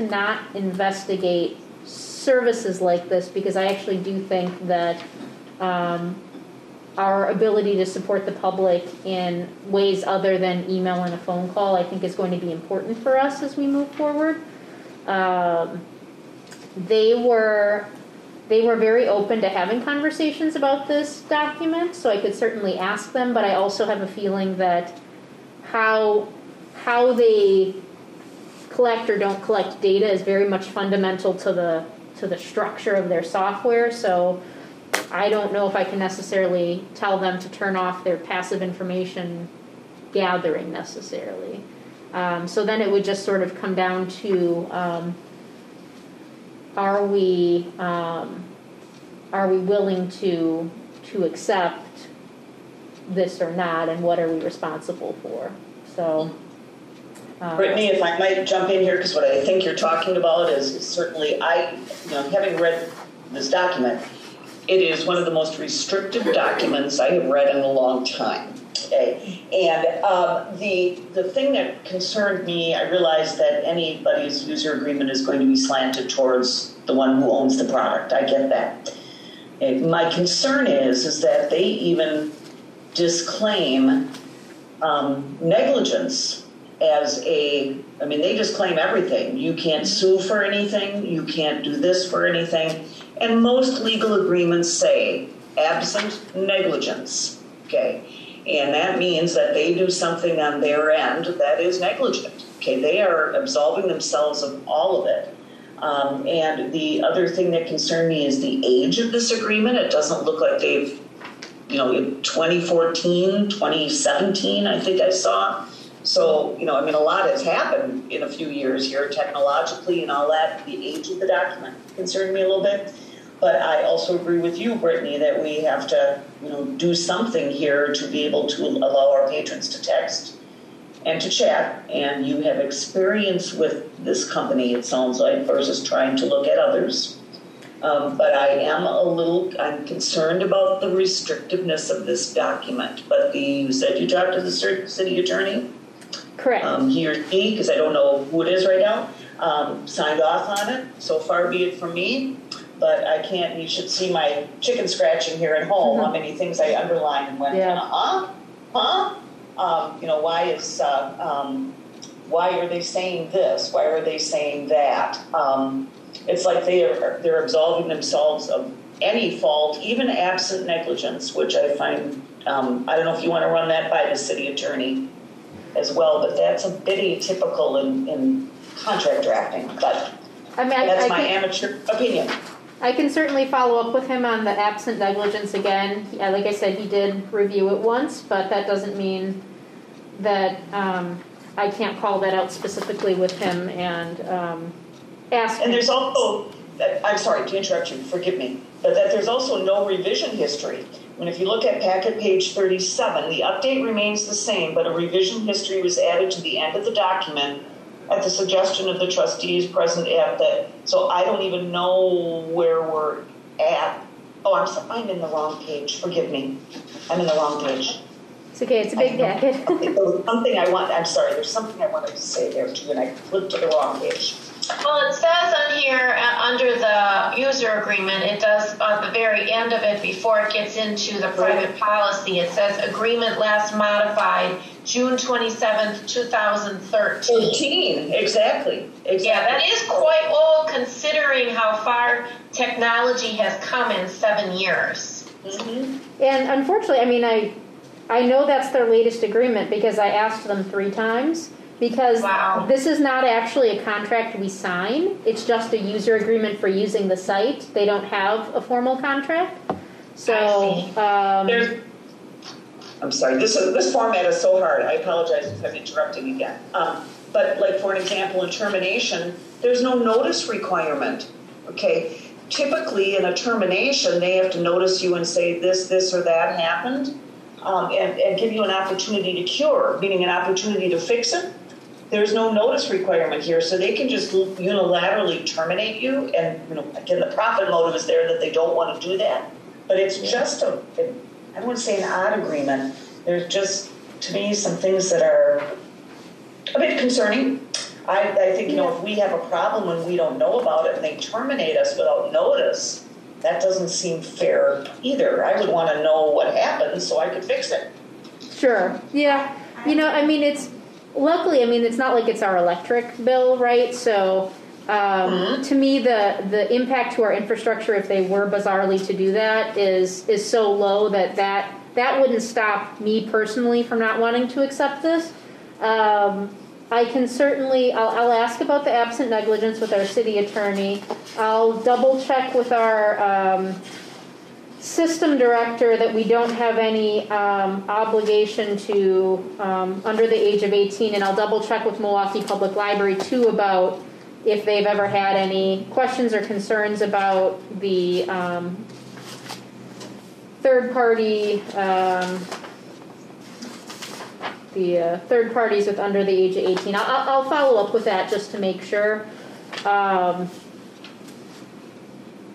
not investigate services like this, because I actually do think that our ability to support the public in ways other than email and a phone call, I think, is going to be important for us as we move forward. They were very open to having conversations about this document, so I could certainly ask them, but I also have a feeling that how they collect or don't collect data is very much fundamental to the structure of their software. So I don't know if I can necessarily tell them to turn off their passive information gathering necessarily. So then it would just sort of come down to are we willing to accept this or not, and what are we responsible for? So. Brittany, if I might jump in here, because what I think you're talking about is certainly, having read this document, it is one of the most restrictive documents I have read in a long time. Okay, and the thing that concerned me, I realized that anybody's user agreement is going to be slanted towards the one who owns the product. I get that. My concern is that they even disclaim negligence as they disclaim everything. You can't sue for anything. You can't do this for anything. And most legal agreements say absent negligence. Okay. And that means that they do something on their end that is negligent. Okay. They are absolving themselves of all of it. And the other thing that concerned me is the age of this agreement. It doesn't look like they've, in 2014, 2017, I think I saw. So, a lot has happened in a few years here technologically and all that. The age of the document concerned me a little bit. But I also agree with you, Brittany, that we have to, do something here to be able to allow our patrons to text and to chat. And you have experience with this company, it sounds like, versus trying to look at others. But I'm concerned about the restrictiveness of this document. But you said you talked to the city attorney? Correct. He or she, because I don't know who it is right now, signed off on it. So far be it from me. But I can't, you should see my chicken scratching here at home, how many things I underlined and went, why are they saying this? Why are they saying that? It's like they're absolving themselves of any fault, even absent negligence, which I find, I don't know if you want to run that by the city attorney as well, but that's a bit atypical in contract drafting. But that's my amateur opinion. I can certainly follow up with him on the absent negligence again. Like I said, he did review it once, but that doesn't mean that I can't call that out specifically with him and ask him. And there's also, I'm sorry to interrupt you, forgive me, but that there's also no revision history. And if you look at packet page 37, the update remains the same, but a revision history was added to the end of the document at the suggestion of the trustees present at the, so I don't even know where we're at. Oh, I'm in the wrong page. Forgive me. I'm in the wrong page. It's okay. It's a big packet. I'm sorry. There's something I wanted to say there too, and I flipped to the wrong page. Well, it says on here under the user agreement, it does at the very end of it before it gets into the private policy, it says agreement last modified June 27th, 2013. Exactly. Yeah, that is quite old considering how far technology has come in 7 years. Mm-hmm. And unfortunately, I mean, I know that's their latest agreement because I asked them 3 times. Because This is not actually a contract we sign. It's just a user agreement for using the site. They don't have a formal contract. So, I'm sorry, this format is so hard. I apologize if I'm interrupting again. But like for an example, in termination, there's no notice requirement. Okay, typically in a termination, they have to notice you and say this, or that happened, and give you an opportunity to cure, meaning an opportunity to fix it. There's no notice requirement here, so they can just unilaterally terminate you. And again, the profit motive is there that they don't want to do that. But it's just I don't want to say an odd agreement. There's just, to me, some things that are a bit concerning. I think if we have a problem and we don't know about it and they terminate us without notice, that doesn't seem fair either. I would want to know what happened so I could fix it. Sure. Yeah. Luckily, it's not like it's our electric bill, right? So, to me, the impact to our infrastructure, if they were bizarrely to do that, is so low that wouldn't stop me personally from not wanting to accept this. I can certainly, I'll ask about the absent negligence with our city attorney. I'll double check with our system director that we don't have any obligation to under the age of 18, and I'll double check with Milwaukee Public Library too about if they've ever had any questions or concerns about the third party third parties with under the age of 18. I'll follow up with that just to make sure.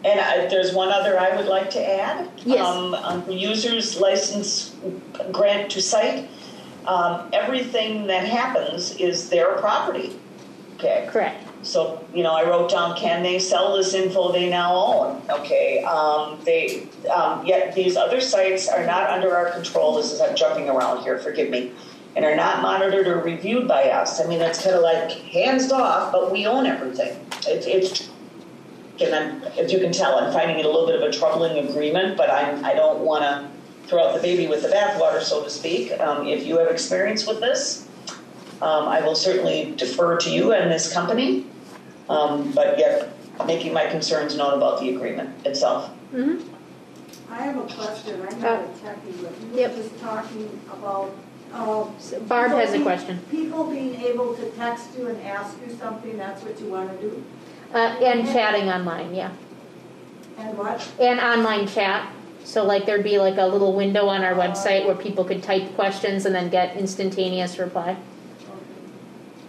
And there's one other I would like to add. Yes. On the user's license grant to site, everything that happens is their property. Okay. Correct. So, I wrote down, can they sell this info they now own? Okay. Yet these other sites are not under our control. I'm jumping around here, forgive me. And are not monitored or reviewed by us. It's kind of like hands off, but we own everything. And as you can tell, I'm finding it a little bit of a troubling agreement, but I don't want to throw out the baby with the bathwater, so to speak. If you have experience with this, I will certainly defer to you and this company, but yet making my concerns known about the agreement itself. Mm-hmm. I have a question. I'm not a techie, but you were just talking about Barb has a question. People being able to text you and ask you something, that's what you want to do? And chatting online, yeah. And what? And online chat. So there'd be a little window on our website where people could type questions and then get instantaneous reply. Okay.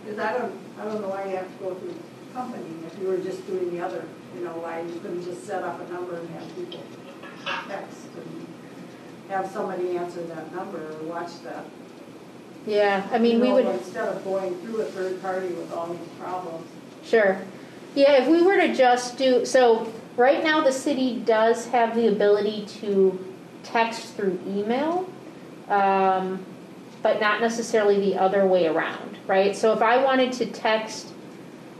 Because I don't know why you have to go through the company if you were just doing the other, why you couldn't just set up a number and have people text and have somebody answer that number or watch that. Yeah, we would... Instead of going through a third party with all these problems. Sure. Yeah, if we were to just do... So, right now the city does have the ability to text through email. But but not necessarily the other way around, right? So if I wanted to text,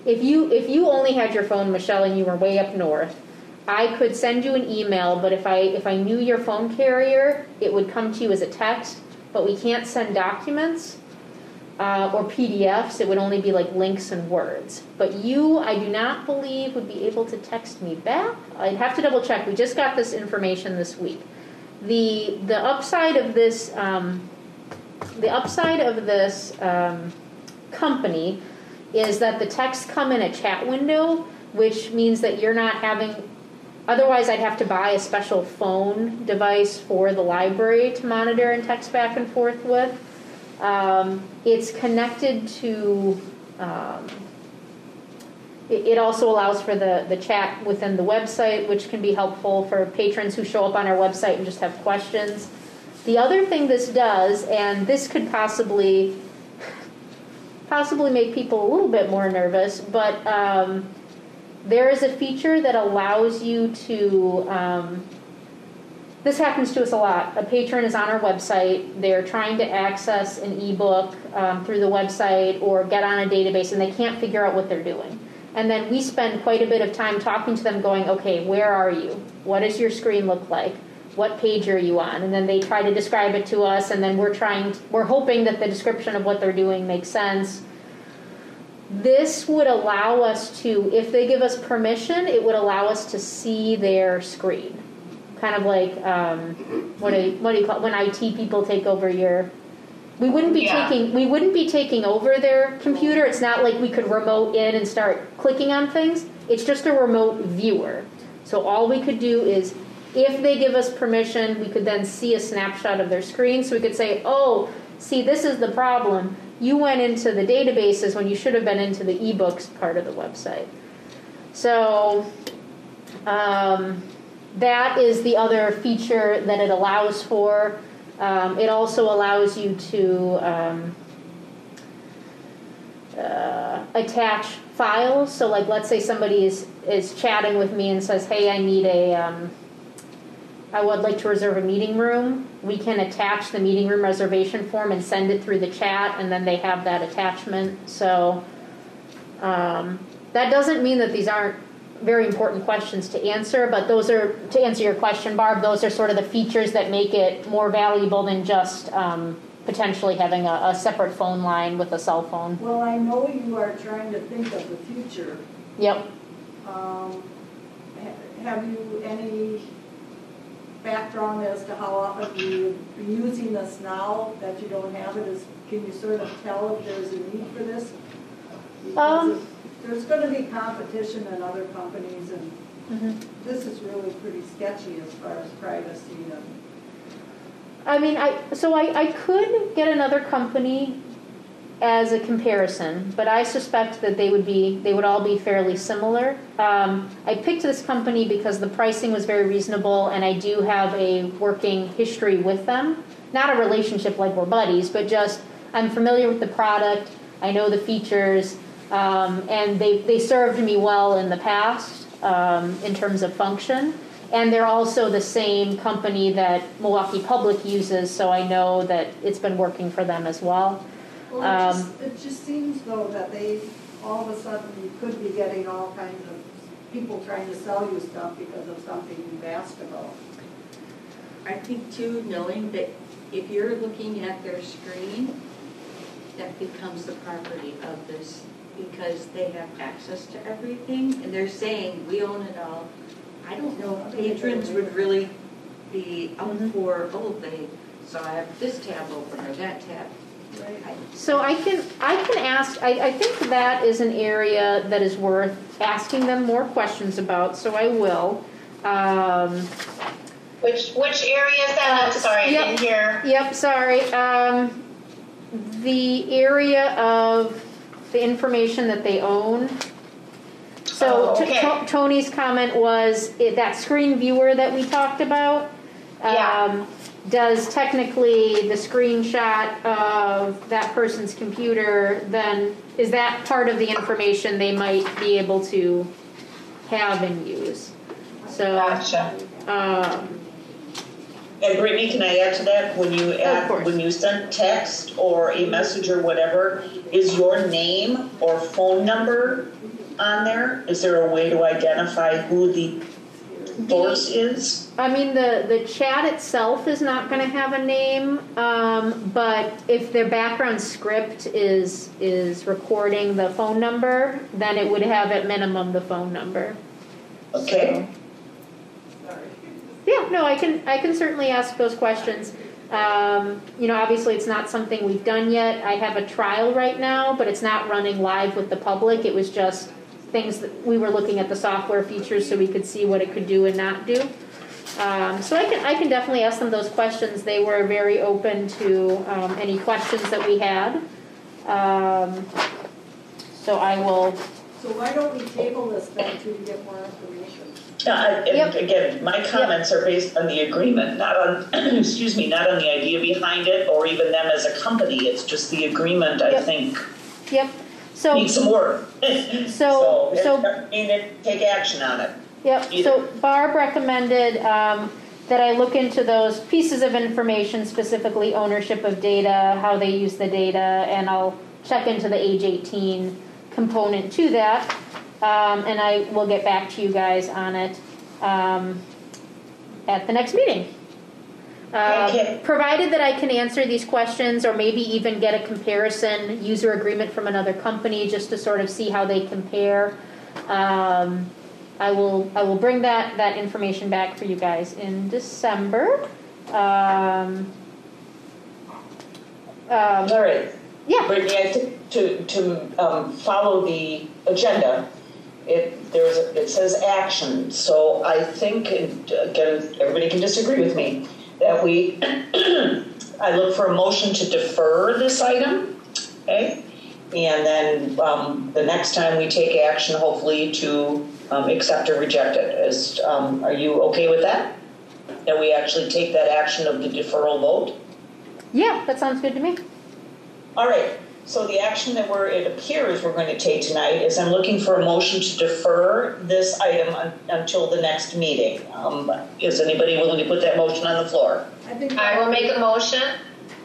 if you only had your phone, Michelle, and you were way up north, I could send you an email, but if I knew your phone carrier, it would come to you as a text, but we can't send documents or PDFs. It would only be like links and words. But you, I do not believe, would be able to text me back. I'd have to double check. We just got this information this week. The upside of this company is that the texts come in a chat window, which means that you're not having. Otherwise, I'd have to buy a special phone device for the library to monitor and text back and forth with. It's connected to. It also allows for the chat within the website, which can be helpful for patrons who show up on our website and just have questions. The other thing this does, and this could possibly make people a little bit more nervous, but there is a feature that allows you to, this happens to us a lot. A patron is on our website, they're trying to access an ebook through the website or get on a database, and they can't figure out what they're doing. And then we spend quite a bit of time talking to them going, okay, where are you? What does your screen look like? What page are you on? And then they try to describe it to us, and then we're hoping that the description of what they're doing makes sense. This would allow us to, if they give us permission, it would allow us to see their screen. Kind of like, what do you call it? When IT people take over your, we wouldn't be taking over their computer. It's not like we could remote in and start clicking on things. It's just a remote viewer. So all we could do is, if they give us permission, we could then see a snapshot of their screen. So we could say, oh, see, this is the problem. You went into the databases when you should have been into the ebooks part of the website. So that is the other feature that it allows for. It also allows you to attach files. So like, let's say somebody is chatting with me and says, hey, I would like to reserve a meeting room. We can attach the meeting room reservation form and send it through the chat, and then they have that attachment. So that doesn't mean that these aren't very important questions to answer, but those are, to answer your question, Barb, those are sort of the features that make it more valuable than just potentially having a separate phone line with a cell phone. Well, I know you are trying to think of the future. Yep. Have you any background as to how often you're using this now that you don't have it? Can you sort of tell if there's a need for this? Because there's going to be competition in other companies, and this is really pretty sketchy as far as privacy. I mean, I could get another company as a comparison, but I suspect that they would all be fairly similar. I picked this company because the pricing was very reasonable, and I do have a working history with them. Not a relationship like we're buddies, but just I'm familiar with the product, I know the features, and they served me well in the past in terms of function. And they're also the same company that Milwaukee Public uses, so I know that it's been working for them as well. Well, it just seems, though, that all of a sudden you could be getting all kinds of people trying to sell you stuff because of something you've asked about. I think, too, knowing that if you're looking at their screen, that becomes the property of this, because they have access to everything, and they're saying, we own it all. I don't know if patrons would really be out for, they saw I have this tab open or that tab. Right. So I can ask, I think that is an area that is worth asking them more questions about, so I will. Which area is that? I'm sorry, yep, I didn't hear. Yep, sorry. The area of the information that they own. So Tony's comment was that screen viewer that we talked about. Does technically the screenshot of that person's computer, then is that part of the information they might be able to have and use? So, Gotcha. And Brittany, can I add to that? Of course. When you send text or a message or whatever, is your name or phone number on there? Is there a way to identify who the source is? I mean, the chat itself is not going to have a name, but if their background script is recording the phone number, then it would have at minimum the phone number. Okay. Sorry. Yeah, no, I can certainly ask those questions. Obviously it's not something we've done yet. I have a trial right now, but it's not running live with the public. It was just things that we were looking at the software features so we could see what it could do and not do. So I can definitely ask them those questions. They were very open to any questions that we had. So I will. So why don't we table this then to get more information? Again, my comments are based on the agreement, not on, excuse me, not on the idea behind it or even them as a company. It's just the agreement, I think, So needs some work. So take action on it. Yep. So Barb recommended that I look into those pieces of information, specifically ownership of data, how they use the data, and I'll check into the age 18 component to that. And I will get back to you guys on it at the next meeting. Provided that I can answer these questions or maybe even get a comparison user agreement from another company just to sort of see how they compare. I will bring that information back for you guys in December. All right. Yeah. Brittany, I think to follow the agenda, it says action. So I think, again, everybody can disagree with me, that I look for a motion to defer this item, okay? And then the next time we take action, hopefully to accept or reject it. Are you okay with that? That we actually take that action of the deferral vote? Yeah, that sounds good to me. All right. So the action that it appears we're going to take tonight is I'm looking for a motion to defer this item until the next meeting. Is anybody willing to put that motion on the floor? I will make a motion.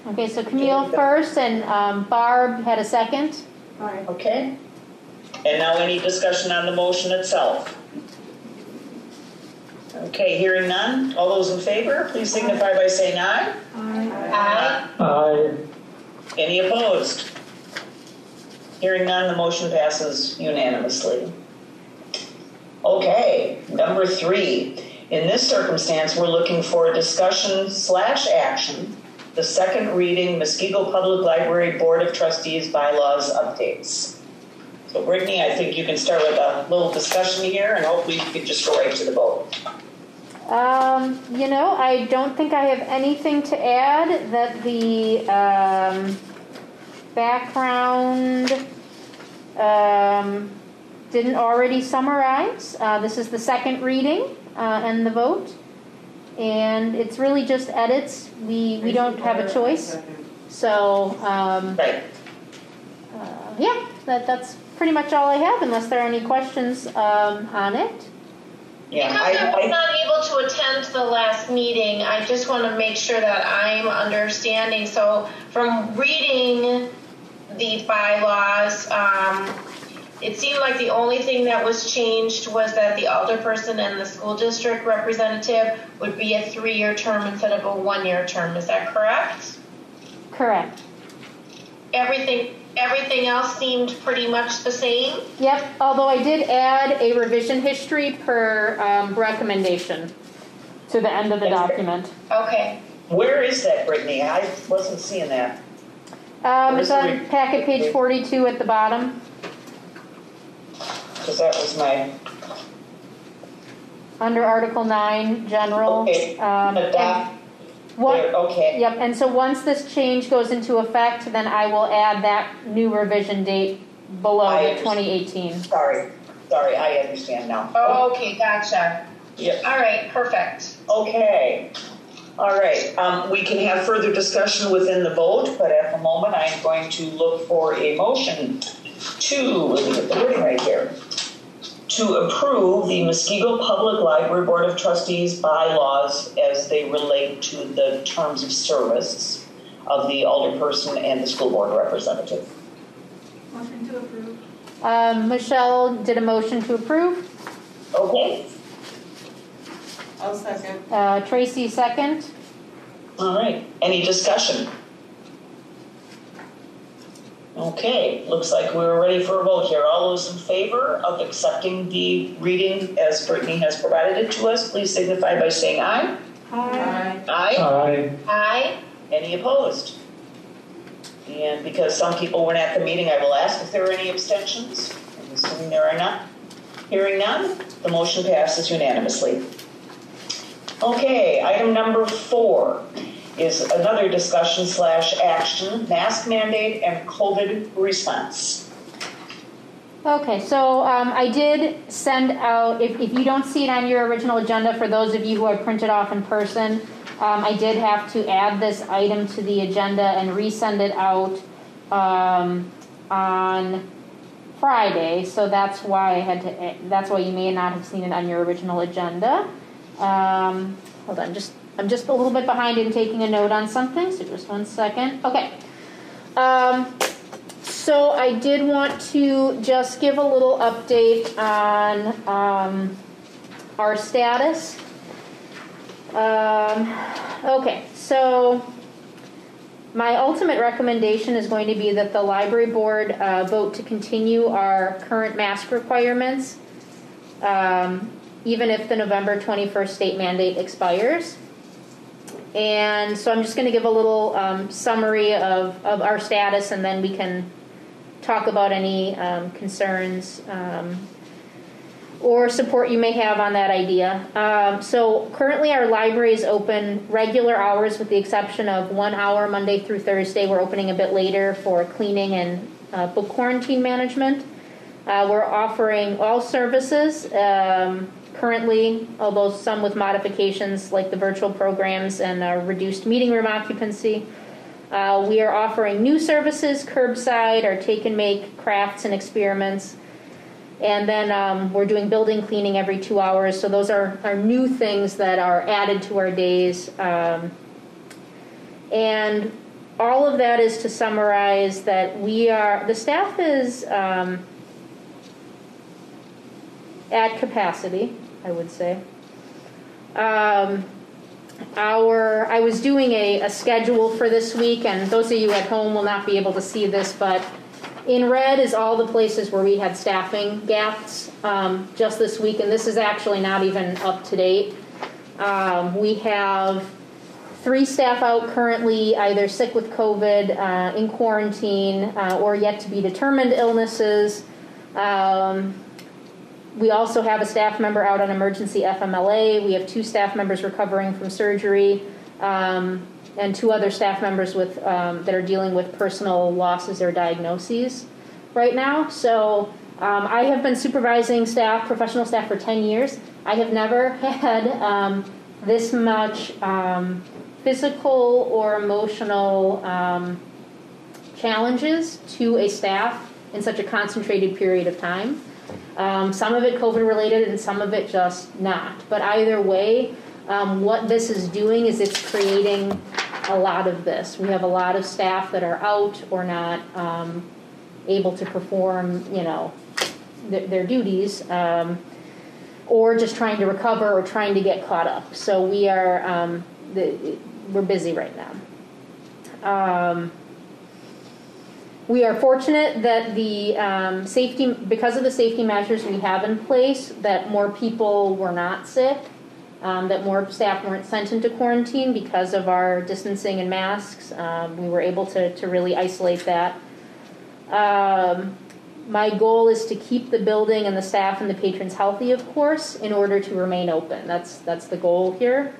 Okay, so Camille first, and Barb had a second. All right. Okay. And now any discussion on the motion itself? Okay, hearing none. All those in favor, please signify by saying aye. Aye. Aye. Any opposed? Hearing none, the motion passes unanimously. Okay, number 3. In this circumstance, we're looking for a discussion/action, the second reading Muskego Public Library Board of Trustees bylaws updates. So Brittany, I think you can start with a little discussion here and hopefully you can just go right to the vote. I don't think I have anything to add that the background didn't already summarize. This is the second reading and the vote. And it's really just edits. We don't have a choice. So, Right. That's pretty much all I have, unless there are any questions on it. Yeah, Because I was not able to attend the last meeting, I just want to make sure that I'm understanding. So from reading the bylaws, it seemed like the only thing that was changed was that the alderperson and the school district representative would be a 3-year term instead of a 1-year term. Is that correct? Correct. Everything else seemed pretty much the same? Yep, although I did add a revision history per recommendation to the end of the document. Okay. Where is that, Brittany? I wasn't seeing that. It's on packet page 42 at the bottom. Because that was my... Under Article 9, General. Okay, okay. Yep, and so once this change goes into effect, then I will add that new revision date below the 2018. Sorry, I understand now. Oh, okay, gotcha. Yep. All right, perfect. Okay. All right. We can have further discussion within the vote, but at the moment I'm going to look for a motion let me get the wording right here, to approve the Muskego Public Library Board of Trustees bylaws as they relate to the terms of service of the alderperson and the school board representative. Motion to approve. Michelle did a motion to approve. Okay. I'll second. Tracy second. All right. Any discussion? Okay. Looks like we're ready for a vote here. All those in favor of accepting the reading as Brittany has provided it to us, please signify by saying aye. Aye. Aye. Aye. Aye. Any opposed? And because some people weren't at the meeting, I will ask if there are any abstentions. I'm assuming there are not. Hearing none, the motion passes unanimously. Okay, item number 4 is another discussion / action, mask mandate and COVID response. Okay, so I did send out, if you don't see it on your original agenda, for those of you who are printed off in person, I did have to add this item to the agenda and resend it out on Friday, so that's why I had to. That's why you may not have seen it on your original agenda. Hold on, I'm just a little bit behind in taking a note on something, so just 1 second. Okay. So I did want to just give a little update on our status. Okay, so my ultimate recommendation is going to be that the library board vote to continue our current mask requirements, even if the November 21st state mandate expires. And so I'm just going to give a little summary of our status, and then we can talk about any concerns or support you may have on that idea. So currently our library is open regular hours with the exception of 1 hour Monday through Thursday. We're opening a bit later for cleaning and book quarantine management. We're offering all services currently, although some with modifications like the virtual programs and reduced meeting room occupancy. We are offering new services, curbside, our take and make crafts and experiments. And then we're doing building cleaning every 2 hours. So those are new things that are added to our days. And all of that is to summarize that the staff is at capacity, I would say. I was doing a schedule for this week, and those of you at home will not be able to see this, but in red is all the places where we had staffing gaps just this week, and this is actually not even up to date. We have 3 staff out currently, either sick with COVID, in quarantine, or yet to be determined illnesses. We also have a staff member out on emergency FMLA. We have 2 staff members recovering from surgery, and 2 other staff members with that are dealing with personal losses or diagnoses right now. So I have been supervising staff, professional staff, for 10 years. I have never had this much physical or emotional challenges to a staff in such a concentrated period of time. Some of it COVID related and some of it just not. But either way, what this is doing is it's creating a lot of this. We have a lot of staff that are out or not able to perform, their duties, or just trying to recover or trying to get caught up. So we are we're busy right now. We are fortunate that because of the safety measures we have in place, that more people were not sick, that more staff weren't sent into quarantine because of our distancing and masks. We were able to really isolate that. My goal is to keep the building and the staff and the patrons healthy, of course, in order to remain open. That's the goal here.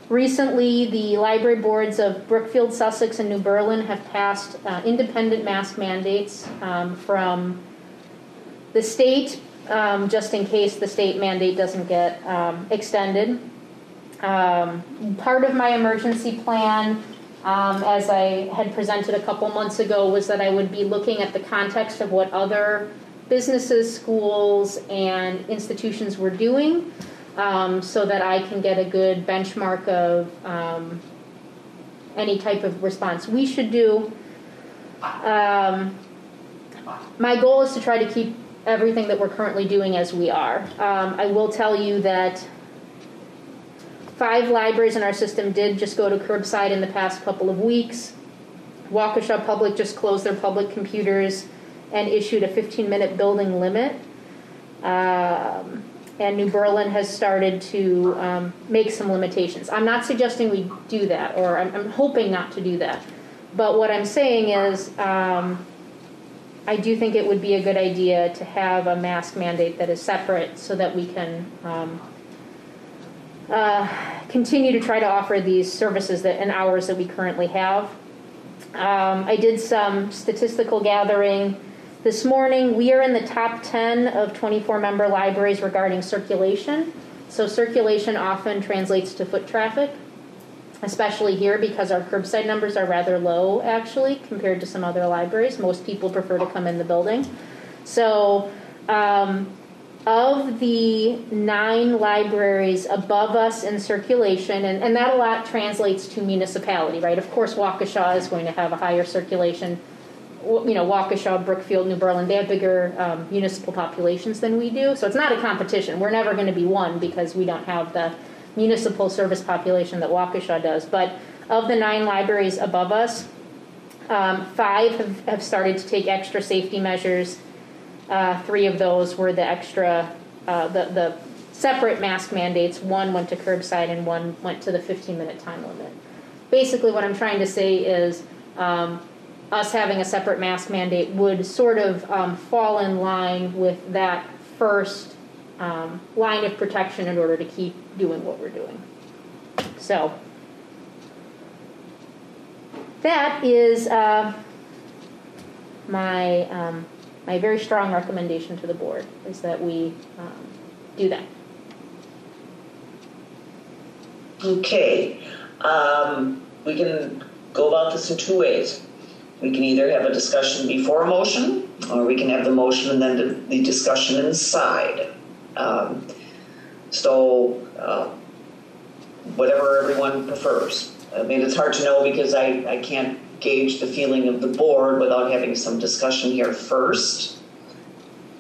Recently, the library boards of Brookfield, Sussex, and New Berlin have passed independent mask mandates from the state, just in case the state mandate doesn't get extended. Part of my emergency plan, as I had presented a couple months ago, was that I would be looking at the context of what other businesses, schools, and institutions were doing, so that I can get a good benchmark of any type of response we should do. My goal is to try to keep everything that we're currently doing as we are. I will tell you that 5 libraries in our system did just go to curbside in the past couple of weeks. Waukesha Public just closed their public computers and issued a 15-minute building limit. And New Berlin has started to make some limitations. I'm not suggesting we do that, or I'm hoping not to do that. But what I'm saying is I do think it would be a good idea to have a mask mandate that is separate so that we can continue to try to offer these services and hours that we currently have. I did some statistical gathering this morning. We are in the top 10 of 24-member libraries regarding circulation. So circulation often translates to foot traffic, especially here because our curbside numbers are rather low, actually, compared to some other libraries. Most people prefer to come in the building. So of the 9 libraries above us in circulation, and that a lot translates to municipality, right? Of course, Waukesha is going to have a higher circulation. You know, Waukesha, Brookfield, New Berlin, they have bigger municipal populations than we do. So it's not a competition. We're never going to be one because we don't have the municipal service population that Waukesha does. But of the 9 libraries above us, 5 have started to take extra safety measures. 3 of those were the extra, the separate mask mandates. 1 went to curbside and 1 went to the 15-minute time limit. Basically what I'm trying to say is us having a separate mask mandate would sort of fall in line with that first line of protection in order to keep doing what we're doing. So that is my very strong recommendation to the board, is that we do that. Okay. We can go about this in 2 ways. We can either have a discussion before a motion, or we can have the motion and then the discussion inside. Whatever everyone prefers. I mean, it's hard to know because I can't gauge the feeling of the board without having some discussion here first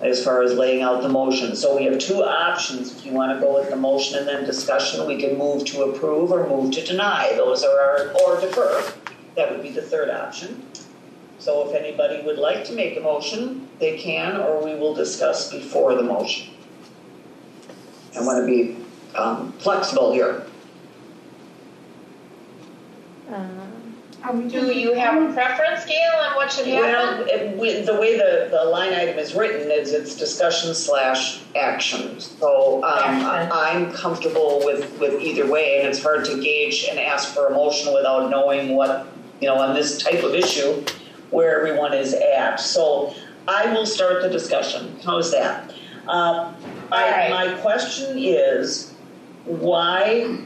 as far as laying out the motion. So we have 2 options. If you want to go with the motion and then discussion, we can move to approve or move to deny. Those are or defer. That would be the 3rd option. So if anybody would like to make a motion, they can, or we will discuss before the motion. I want to be flexible here. Do you have a preference, Gail, on what should happen? Well, the way the line item is written is it's discussion / action. So I'm comfortable with either way, and it's hard to gauge and ask for a motion without knowing what, on this type of issue, where everyone is at. So I will start the discussion. How's that? My question is, why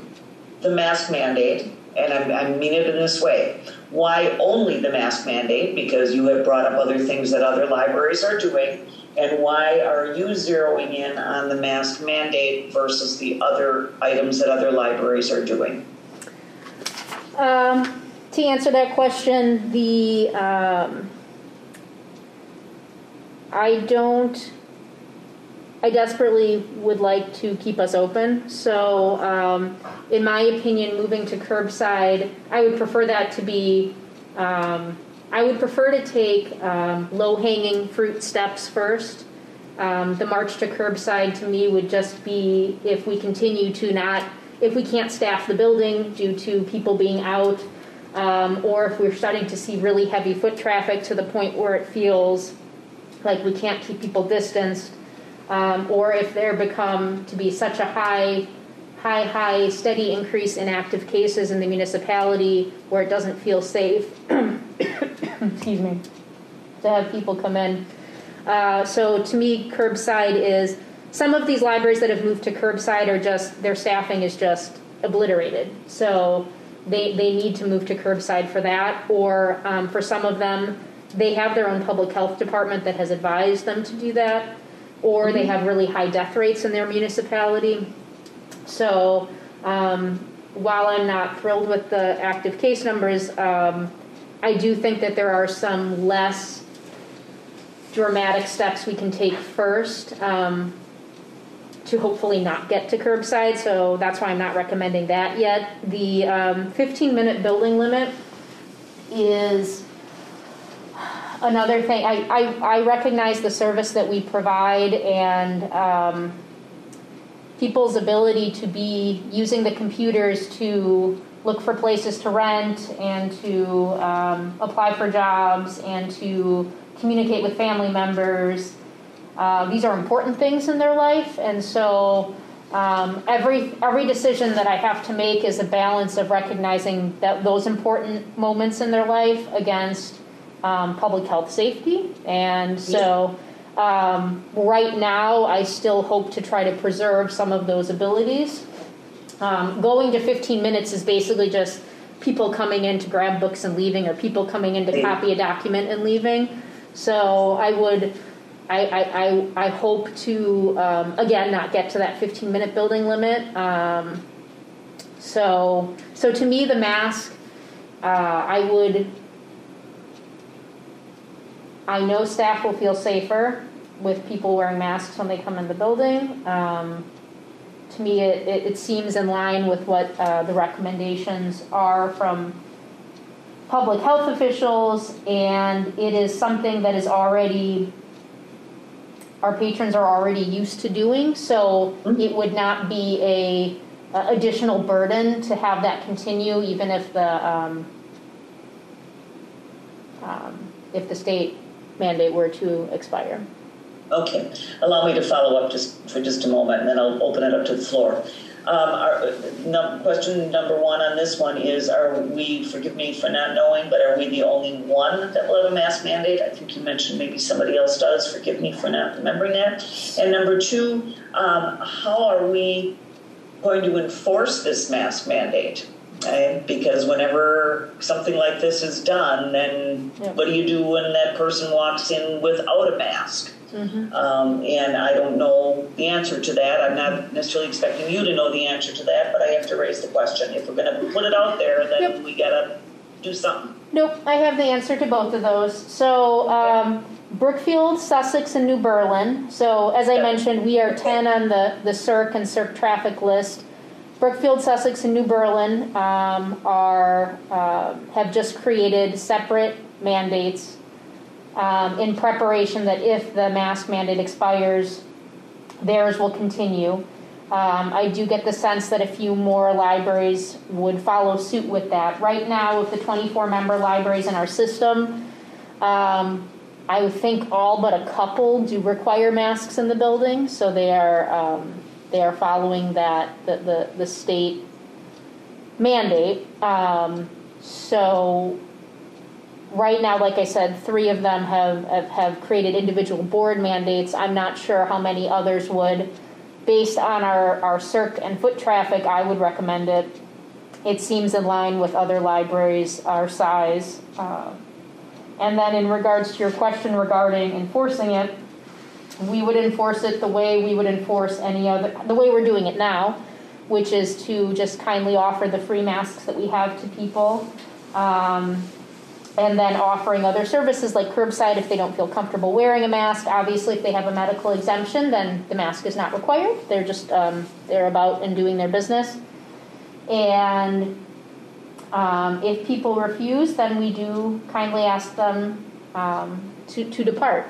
the mask mandate? And I mean it in this way. Why only the mask mandate? Because you have brought up other things that other libraries are doing. And why are you zeroing in on the mask mandate versus the other items that other libraries are doing? To answer that question, I desperately would like to keep us open. So, in my opinion, moving to curbside, I would prefer that to be, I would prefer to take low-hanging fruit steps first. The march to curbside to me would just be if we continue to if we can't staff the building due to people being out, or if we're starting to see really heavy foot traffic to the point where it feels like we can't keep people distanced, or if there become to be such a high, steady increase in active cases in the municipality where it doesn't feel safe, excuse me, to have people come in. So to me, curbside is, some of these libraries that have moved to curbside are just, their staffing is just obliterated. So they need to move to curbside for that, or for some of them, they have their own public health department that has advised them to do that, or they have really high death rates in their municipality. So while I'm not thrilled with the active case numbers, I do think that there are some less dramatic steps we can take first to hopefully not get to curbside. So that's why I'm not recommending that yet. The 15-minute building limit is another thing. I recognize the service that we provide and people's ability to be using the computers to look for places to rent and to apply for jobs and to communicate with family members. These are important things in their life, and so every decision that I have to make is a balance of recognizing that those important moments in their life against public health safety. And so right now, I still hope to try to preserve some of those abilities. Going to 15 minutes is basically just people coming in to grab books and leaving, or people coming in to copy a document and leaving. So I hope to, again, not get to that 15-minute building limit. So to me, the mask, I know staff will feel safer with people wearing masks when they come in the building. To me, it seems in line with what the recommendations are from public health officials, and it is something that is already, our patrons are already used to doing, so it would not be a additional burden to have that continue, even if the state mandate were to expire. Okay, allow me to follow up for just a moment, and then I'll open it up to the floor. Question number one on this one is, are we, forgive me for not knowing, but are we the only one that will have a mask mandate? I think you mentioned maybe somebody else does. Forgive me for not remembering that. And number two, how are we going to enforce this mask mandate? Because whenever something like this is done, then what do you do when that person walks in without a mask? Mm-hmm. And I don't know the answer to that. I'm not necessarily expecting you to know the answer to that, but I have to raise the question. If we're going to put it out there, then we got to do something. Nope, I have the answer to both of those. So Brookfield, Sussex, and New Berlin. So as I mentioned, we are 10 on the CERC and CERC traffic list. Brookfield, Sussex, and New Berlin have just created separate mandates in preparation that if the mask mandate expires, theirs will continue. I do get the sense that a few more libraries would follow suit with that. Right now, with the 24-member libraries in our system, I would think all but a couple do require masks in the building, so they are following that the state mandate. So right now, like I said, 3 of them have created individual board mandates. I'm not sure how many others would. Based on our CERC and foot traffic, I would recommend it. It seems in line with other libraries our size. And then in regards to your question regarding enforcing it, we would enforce it the way we would enforce the way we're doing it now, which is to just kindly offer the free masks that we have to people. And then offering other services like curbside if they don't feel comfortable wearing a mask. Obviously, if they have a medical exemption, then the mask is not required. They're just, they're about and doing their business. And if people refuse, then we do kindly ask them to depart.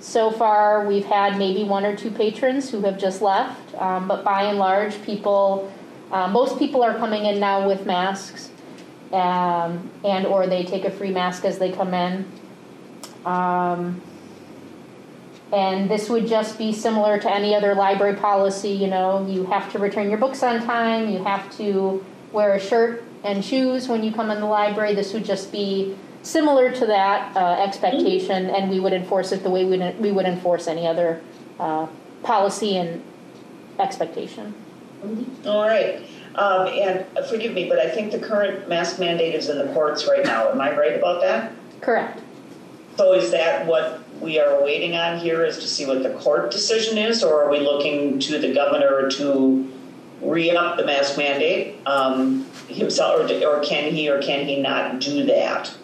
So far, we've had maybe 1 or 2 patrons who have just left. But by and large, most people are coming in now with masks. And or they take a free mask as they come in. And this would just be similar to any other library policy. You know, you have to return your books on time. You have to wear a shirt and shoes when you come in the library. This would just be similar to that expectation, and we would enforce it the way we would enforce any other policy and expectation. All right. And forgive me, but I think the current mask mandate is in the courts right now. Am I right about that? Correct. So is that what we are waiting on here, is to see what the court decision is, or are we looking to the governor to re-up the mask mandate himself, or can he not do that?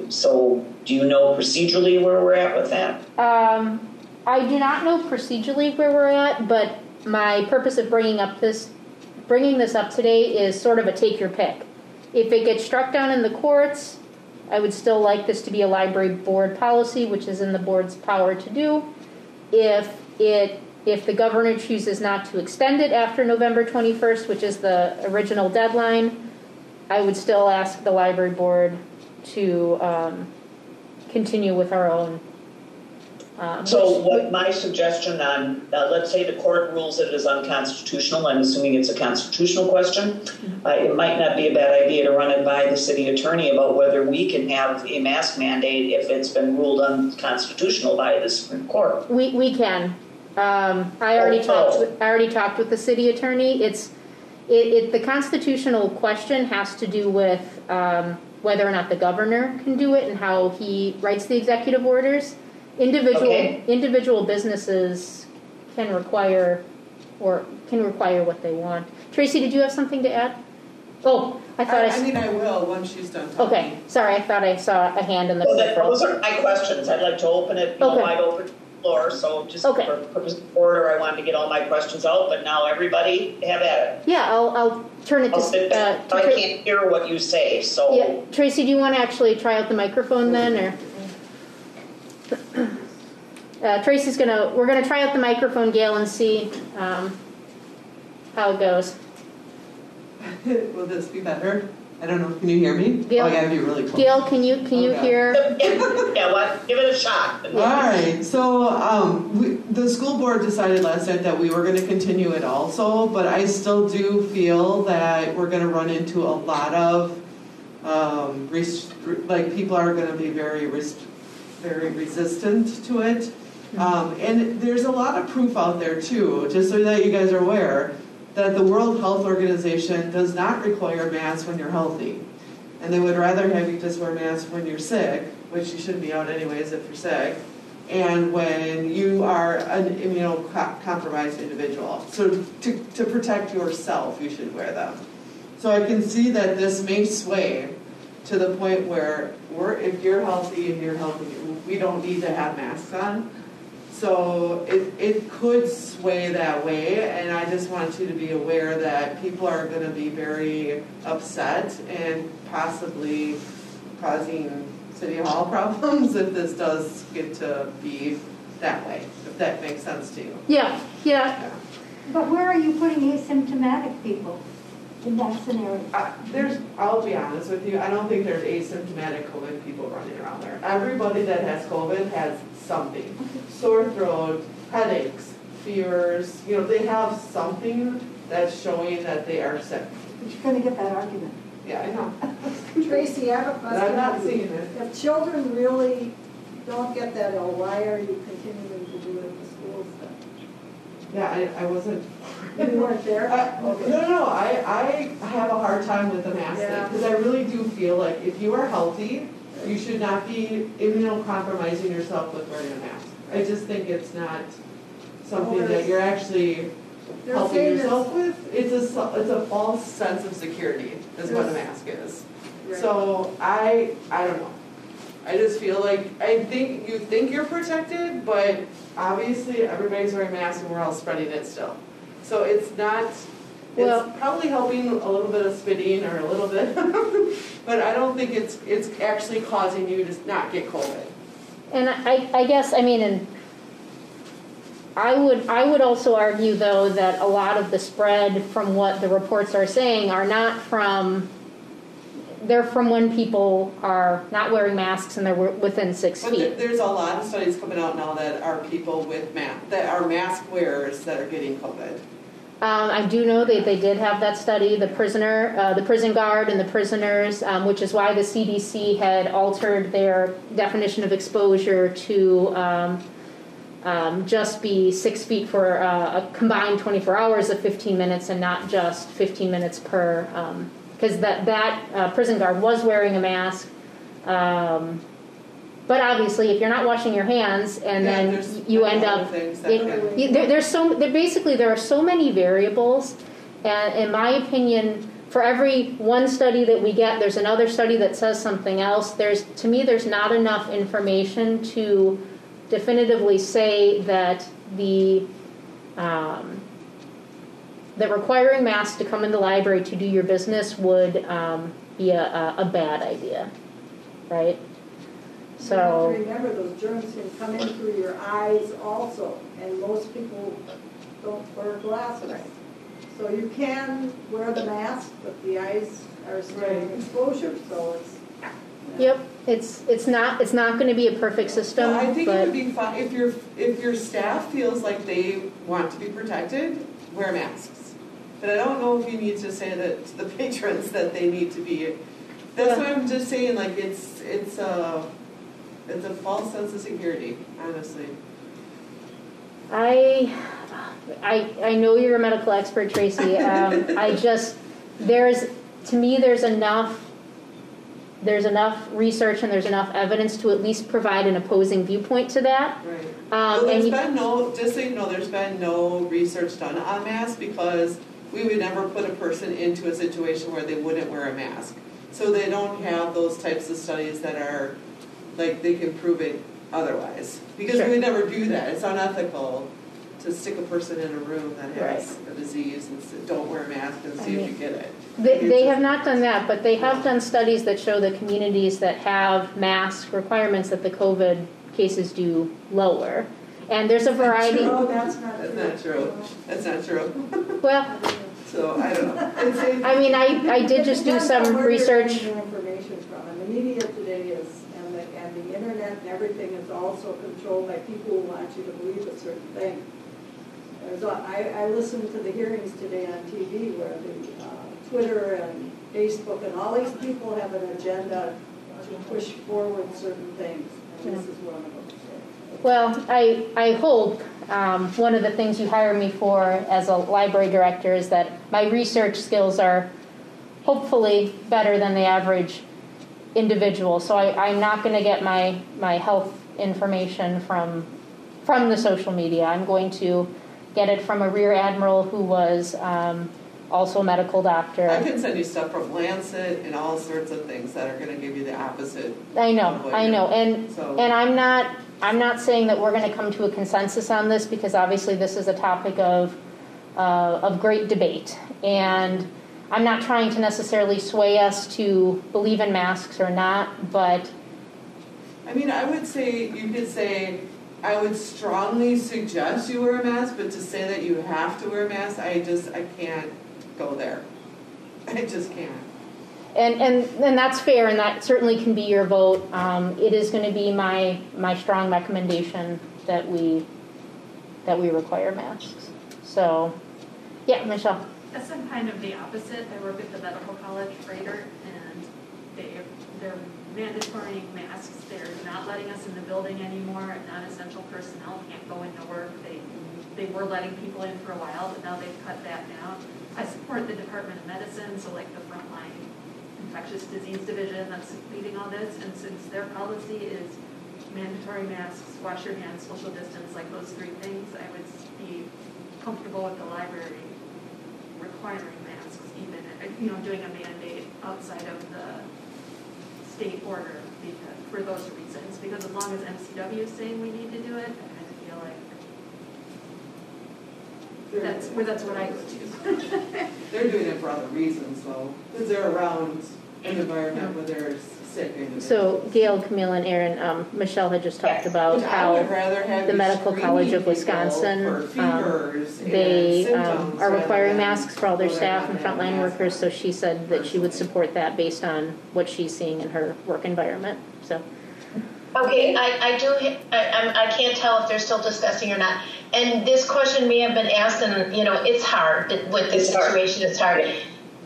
So do you know procedurally where we're at with that? I do not know procedurally where we're at, but my purpose of bringing this up today is sort of a take your pick. If it gets struck down in the courts, I would still like this to be a library board policy, which is in the board's power to do. If the governor chooses not to extend it after November 21st, which is the original deadline, I would still ask the library board to continue with our own. So what my suggestion on, let's say the court rules it is unconstitutional, I'm assuming it's a constitutional question, it might not be a bad idea to run it by the city attorney about whether we can have a mask mandate if it's been ruled unconstitutional by the Supreme Court. We can. I already talked with the city attorney. The constitutional question has to do with whether or not the governor can do it and how he writes the executive orders. Individual businesses can require what they want. Tracy, did you have something to add? Oh, I will once she's done talking. Okay, sorry, I thought I saw a hand in the those are my questions. I'd like to open it wide open to the floor, so just for purpose of order, I wanted to get all my questions out, but now everybody have at it. Yeah, I'll turn it to I can't hear what you say, so. Yeah, Tracy, do you want to actually try out the microphone then, or? We're gonna try out the microphone, Gail, and see how it goes. Will this be better? I don't know. Can you hear me? Gail, I gotta be really close. Gail, can you hear? Yeah, well, give it a shot. All right. So the school board decided last night that we were going to continue it also, but I still do feel that we're going to run into a lot of people are going to be very resistant to it. And there's a lot of proof out there too, just so that you guys are aware, that the World Health Organization does not require masks when you're healthy. And they would rather have you just wear masks when you're sick, which you shouldn't be out anyways if you're sick, and when you are an immunocompromised individual. So to protect yourself, you should wear them. So I can see that this may sway to the point where if you're healthy and you're healthy, we don't need to have masks on. So it could sway that way, and I just want you to be aware that people are going to be very upset and possibly causing City Hall problems if this does get to be that way, if that makes sense to you. Yeah. But where are you putting asymptomatic people in that scenario? I'll be honest with you, I don't think there's asymptomatic COVID people running around there. Everybody that has COVID has something. Sore throat, headaches, fevers, they have something that's showing that they are sick. But you're going to get that argument. Yeah, I know. Tracy, I have a question. I'm not seeing it. If children really don't get that ill, why are you continuing to do it in the schools then? Yeah, I wasn't. You weren't there? Okay. No, I have a hard time with the mask thing, because I really do feel like if you are healthy, you should not be immunocompromising yourself with wearing a mask. I just think it's not something that you're actually helping yourself with. It's a false sense of security is what a mask is. Right. So I don't know. I just feel like you think you're protected, but obviously everybody's wearing masks and we're all spreading it still. So it's not. It's probably helping a little bit of spitting or a little bit, but I don't think it's actually causing you to not get COVID. And I guess, and I would also argue, though, that a lot of the spread from what the reports are saying are not they're from when people are not wearing masks and they're within 6 feet. But there's a lot of studies coming out now that are people with that are mask wearers that are getting COVID. I do know that they did have that study, the prison guard and the prisoners, which is why the CDC had altered their definition of exposure to just be 6 feet for a combined 24 hours of 15 minutes and not just 15 minutes per, because that prison guard was wearing a mask. But obviously, if you're not washing your hands and Yeah, then there's you many end other up, things that can- there are so many variables, and in my opinion, for every one study that we get, there's another study that says something else. To me, there's not enough information to definitively say that that requiring masks to come in the library to do your business would be a bad idea, right? You have to remember, those germs can come in through your eyes also, and most people don't wear glasses. Right. So you can wear the mask, but the eyes are still in exposure, so it's. Yep, it's not going to be a perfect system. Well, I think but it would be fine if your staff feels like they want to be protected, wear masks. But I don't know if you need to say that to the patrons that they need to be. That's what I'm just saying. Like it's a false sense of security, honestly. I know you're a medical expert, Tracy. There's enough research and there's enough evidence to at least provide an opposing viewpoint to that. Right. Well, there's been no research done on masks because we would never put a person into a situation where they wouldn't wear a mask. So they don't have those types of studies that are like they can prove it otherwise. Because Sure. we would never do that. It's unethical to stick a person in a room that has Right. a disease and say, don't wear a mask and see if you get it. They have not done that, but they have done studies that show the communities that have mask requirements that the COVID cases do lower. And there's a variety. No, that's not true. That's not true. Well, So I don't know. I mean, I did just do some research. Where you're getting your information from, and the media today is, and the internet and everything is also controlled by people who want you to believe a certain thing. I listened to the hearings today on TV where the Twitter and Facebook and all these people have an agenda to push forward certain things, and this is one of them. Well, I hope one of the things you hire me for as a library director is that my research skills are hopefully better than the average individual. So I'm not going to get my health information from the social media. I'm going to get it from a rear admiral who was also a medical doctor. I can send you stuff from Lancet and all sorts of things that are going to give you the opposite. I know, and I'm not saying that we're going to come to a consensus on this because obviously this is a topic of great debate, and I'm not trying to necessarily sway us to believe in masks or not, but I mean, I would say you could say I would strongly suggest you wear a mask, but to say that you have to wear a mask, I can't go there. I just can't. And that's fair, and that certainly can be your vote. It is going to be my strong recommendation that we require masks. So, yeah, Michelle. That's kind of the opposite. I work at the medical college freighter, and they're mandatory masks. They're not letting us in the building anymore. Non-essential personnel can't go into work. They were letting people in for a while, but now they've cut that down. I support the Department of Medicine, so like the frontline infectious disease division that's leading all this, and since their policy is mandatory masks, wash your hands, social distance, like those three things, I would be comfortable with the library requiring masks, even doing a mandate outside of the state order for those reasons. Because as long as MCW is saying we need to do it, I kind of feel like that's what I go to. They're doing it for other reasons, though, because they're around an environment where they're sick. So Gail, Camille, and Aaron, Michelle had just talked about how the Medical College of Wisconsin, they are requiring masks for all their staff and frontline workers, so she said that she would support that based on what she's seeing in her work environment. So. Okay, I can't tell if they're still discussing or not. And this question may have been asked, and it's hard with this situation. It's hard.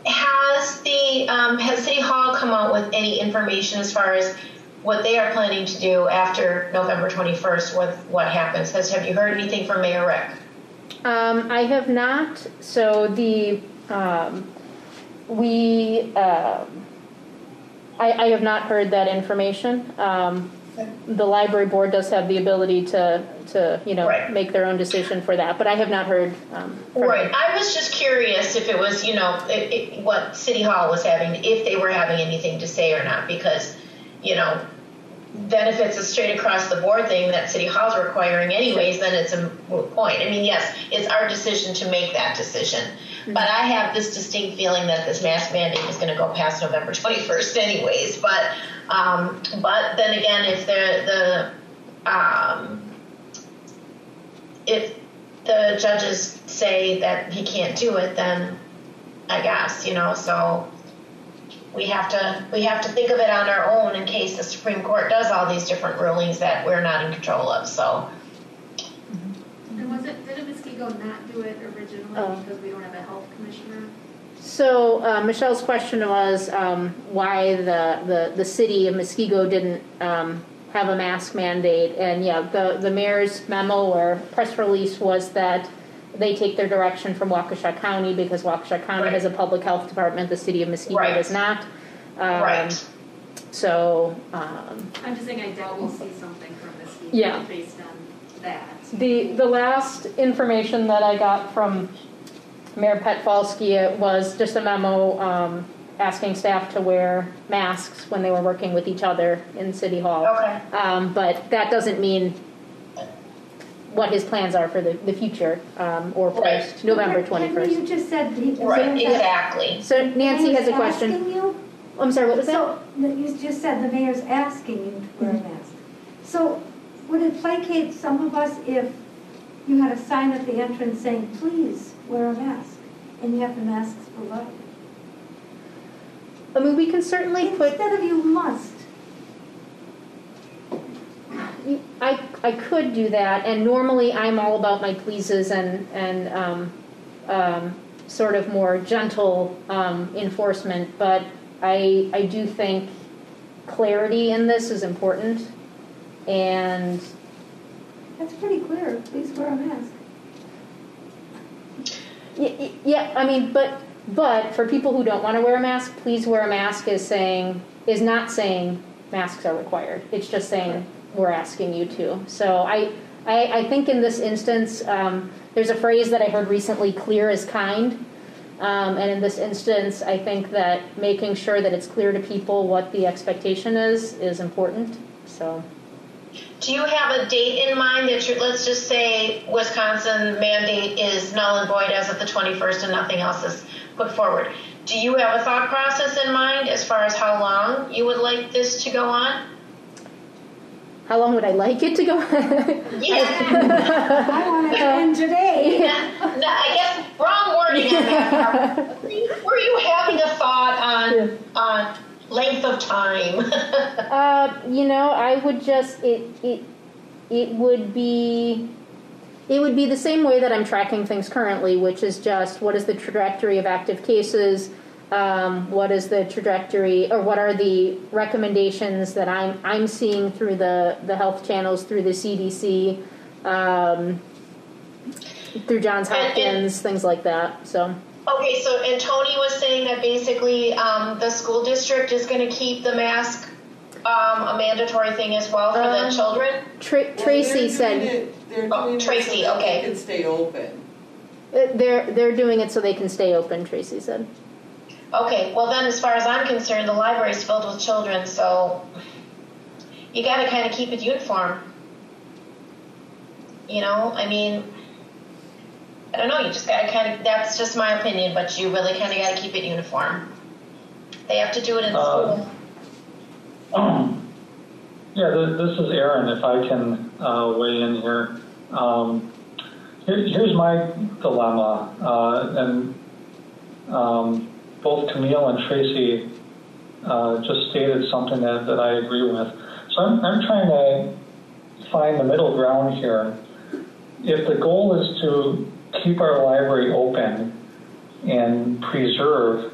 Has City Hall come out with any information as far as what they are planning to do after November 21st with what happens? Have you heard anything from Mayor Rick? I have not. So I have not heard that information. the library board does have the ability to Right. make their own decision for that, but I have not heard from Right. I was just curious if it was, what City Hall was having, if they were having anything to say or not, because, then if it's a straight across the board thing that City Hall's requiring anyways, then it's a moot point. I mean, yes, it's our decision to make that decision. But I have this distinct feeling that this mask mandate is going to go past November 21st anyways. But then again, if the judges say that he can't do it, then I guess, so we have to think of it on our own in case the Supreme Court does all these different rulings that we're not in control of. So. And didn't Muskego not do it originally because we don't have a health commissioner? So Michelle's question was why the city of Muskego didn't have a mask mandate, and the mayor's memo or press release was that they take their direction from Waukesha County because Waukesha County has a public health department. The city of Muskego does not. So I'm just saying I doubt we'll see something from Muskego based on that. The last information that I got from Mayor Petfalski was just a memo asking staff to wear masks when they were working with each other in City Hall. Okay. But that doesn't mean what his plans are for the future or post November 21st. Henry, you just said exactly. So Nancy has a question. Asking you? I'm sorry, what was that? So you just said the mayor's asking you to wear a mask. So would it placate some of us if you had a sign at the entrance saying, please wear a mask, and you have the masks for life? I mean, we can certainly Instead of you must. I could do that, and normally I'm all about my pleases and sort of more gentle enforcement, but I do think clarity in this is important, and That's pretty clear. Please wear a mask. yeah, I mean, but for people who don't want to wear a mask, please wear a mask is not saying masks are required. It's just saying we're asking you to. So I think in this instance, there's a phrase that I heard recently, clear is kind. And in this instance, I think that making sure that it's clear to people what the expectation is important. So. Do you have a date in mind that let's just say Wisconsin mandate is null and void as of the 21st and nothing else is put forward? Do you have a thought process in mind as far as how long you would like this to go on? How long would I like it to go on? Yeah. I want it to end today. No, I guess wrong wording on that part. Were you having a thought on length of time? I would just it would be the same way that I'm tracking things currently, which is just what is the trajectory of active cases, what is the trajectory, or what are the recommendations that I'm seeing through the health channels, through the CDC, through Johns Hopkins, things like that. So. Okay, so and Tony was saying that basically the school district is going to keep the mask a mandatory thing as well for the children. Tracy said. They're doing Tracy, it so okay. they can stay open. They're doing it so they can stay open. Tracy said. Okay, well then, as far as I'm concerned, the library is filled with children, so you got to kind of keep it uniform. I mean. I don't know, you just gotta kind of, that's just my opinion, but you really kind of gotta keep it uniform. They have to do it in school. Yeah, this is Aaron, if I can weigh in here. Here's my dilemma, and both Camille and Tracy just stated something that I agree with. So I'm trying to find the middle ground here. If the goal is to keep our library open and preserve,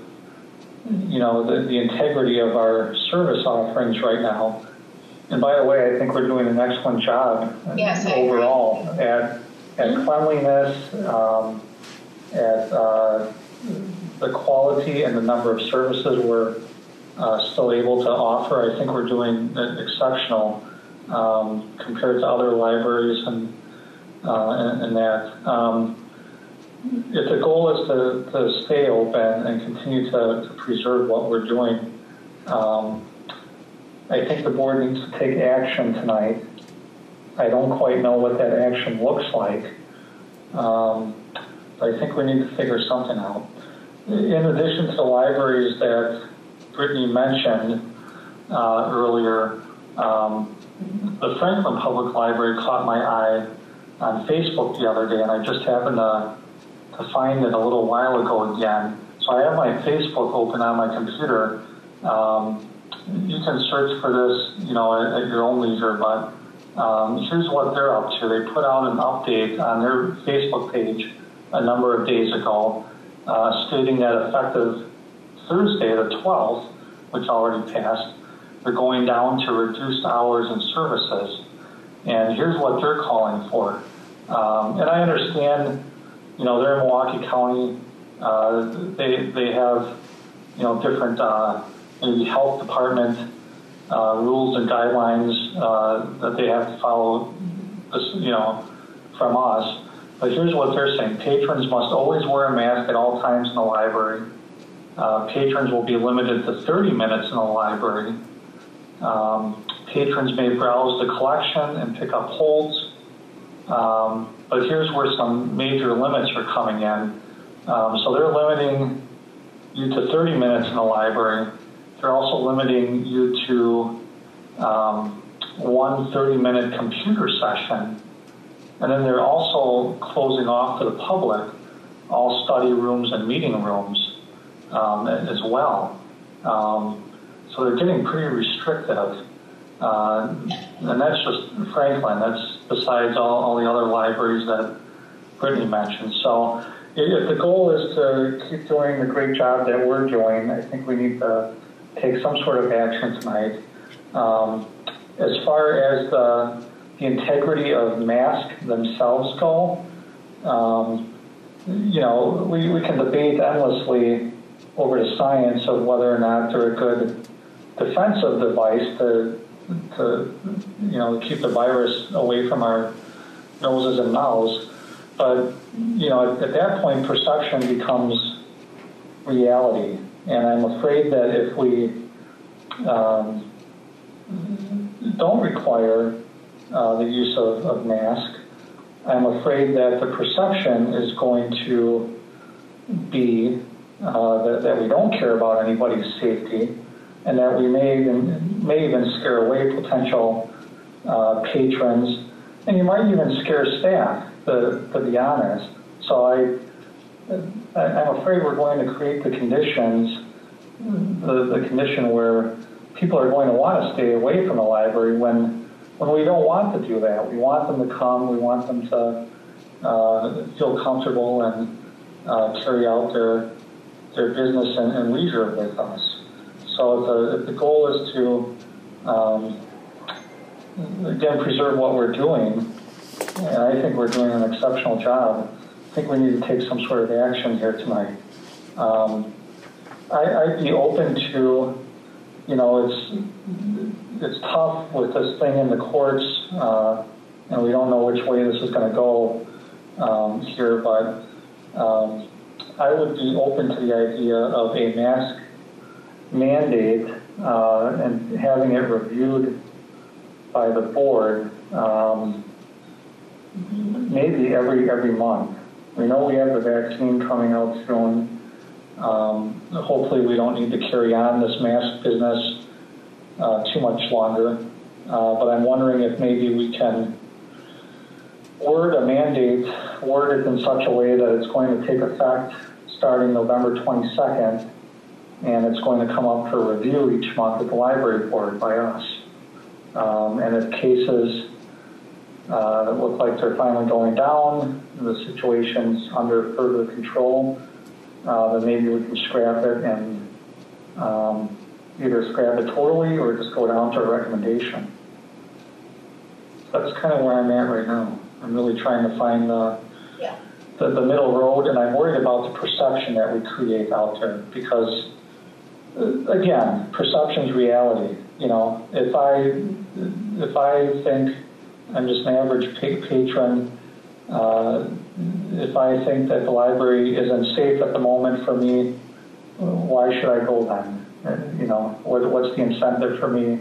the integrity of our service offerings right now. And by the way, I think we're doing an excellent job overall at cleanliness, at the quality and the number of services we're still able to offer. I think we're doing exceptional. compared to other libraries and that. If the goal is to stay open and continue to preserve what we're doing, I think the board needs to take action tonight. I don't quite know what that action looks like, but I think we need to figure something out. In addition to the libraries that Brittany mentioned earlier, the Franklin Public Library caught my eye on Facebook the other day, and I just happened to find it a little while ago again. So I have my Facebook open on my computer. You can search for this, at your own leisure, but here's what they're up to. They put out an update on their Facebook page a number of days ago, stating that effective Thursday, the 12th, which already passed, they're going down to reduced hours and services. And here's what they're calling for. And I understand, they're in Milwaukee County. They have, different maybe health department rules and guidelines that they have to follow, from us. But here's what they're saying. Patrons must always wear a mask at all times in the library. Patrons will be limited to 30 minutes in the library. Patrons may browse the collection and pick up holds. But here's where some major limits are coming in. So they're limiting you to 30 minutes in the library. They're also limiting you to one 30-minute computer session. And then they're also closing off to the public all study rooms and meeting rooms as well. So they're getting pretty restrictive. And that's just Franklin. That's besides all the other libraries that Brittany mentioned. So if the goal is to keep doing the great job that we're doing, I think we need to take some sort of action tonight. As far as the integrity of masks themselves go, we can debate endlessly over the science of whether or not they're a good defensive device to keep the virus away from our noses and mouths. But, at that point, perception becomes reality. And I'm afraid that if we don't require the use of masks, I'm afraid that the perception is going to be that we don't care about anybody's safety, and that we may even scare away potential patrons, and you might even scare staff, to be honest. So I'm afraid we're going to create the conditions, the condition where people are going to want to stay away from the library when we don't want to do that. We want them to come. We want them to feel comfortable and carry out their business and leisure with us. So if the goal is to, again, preserve what we're doing, and I think we're doing an exceptional job, I think we need to take some sort of action here tonight. I'd be open to, it's tough with this thing in the courts, and we don't know which way this is going to go here, but I would be open to the idea of a mask mandate and having it reviewed by the board maybe every month. We know we have the vaccine coming out soon. Hopefully we don't need to carry on this mask business too much longer. But I'm wondering if maybe we can word a mandate, word it in such a way that it's going to take effect starting November 22nd, and it's going to come up for review each month at the library board by us. And if cases that look like they're finally going down, the situation's under further control, then maybe we can scrap it and either scrap it totally or just go down to a recommendation. That's kind of where I'm at right now. I'm really trying to find the middle road, and I'm worried about the perception that we create out there because, again, perception's reality. If if I think I'm just an average patron, if I think that the library isn't safe at the moment for me, why should I go then? And, what's the incentive for me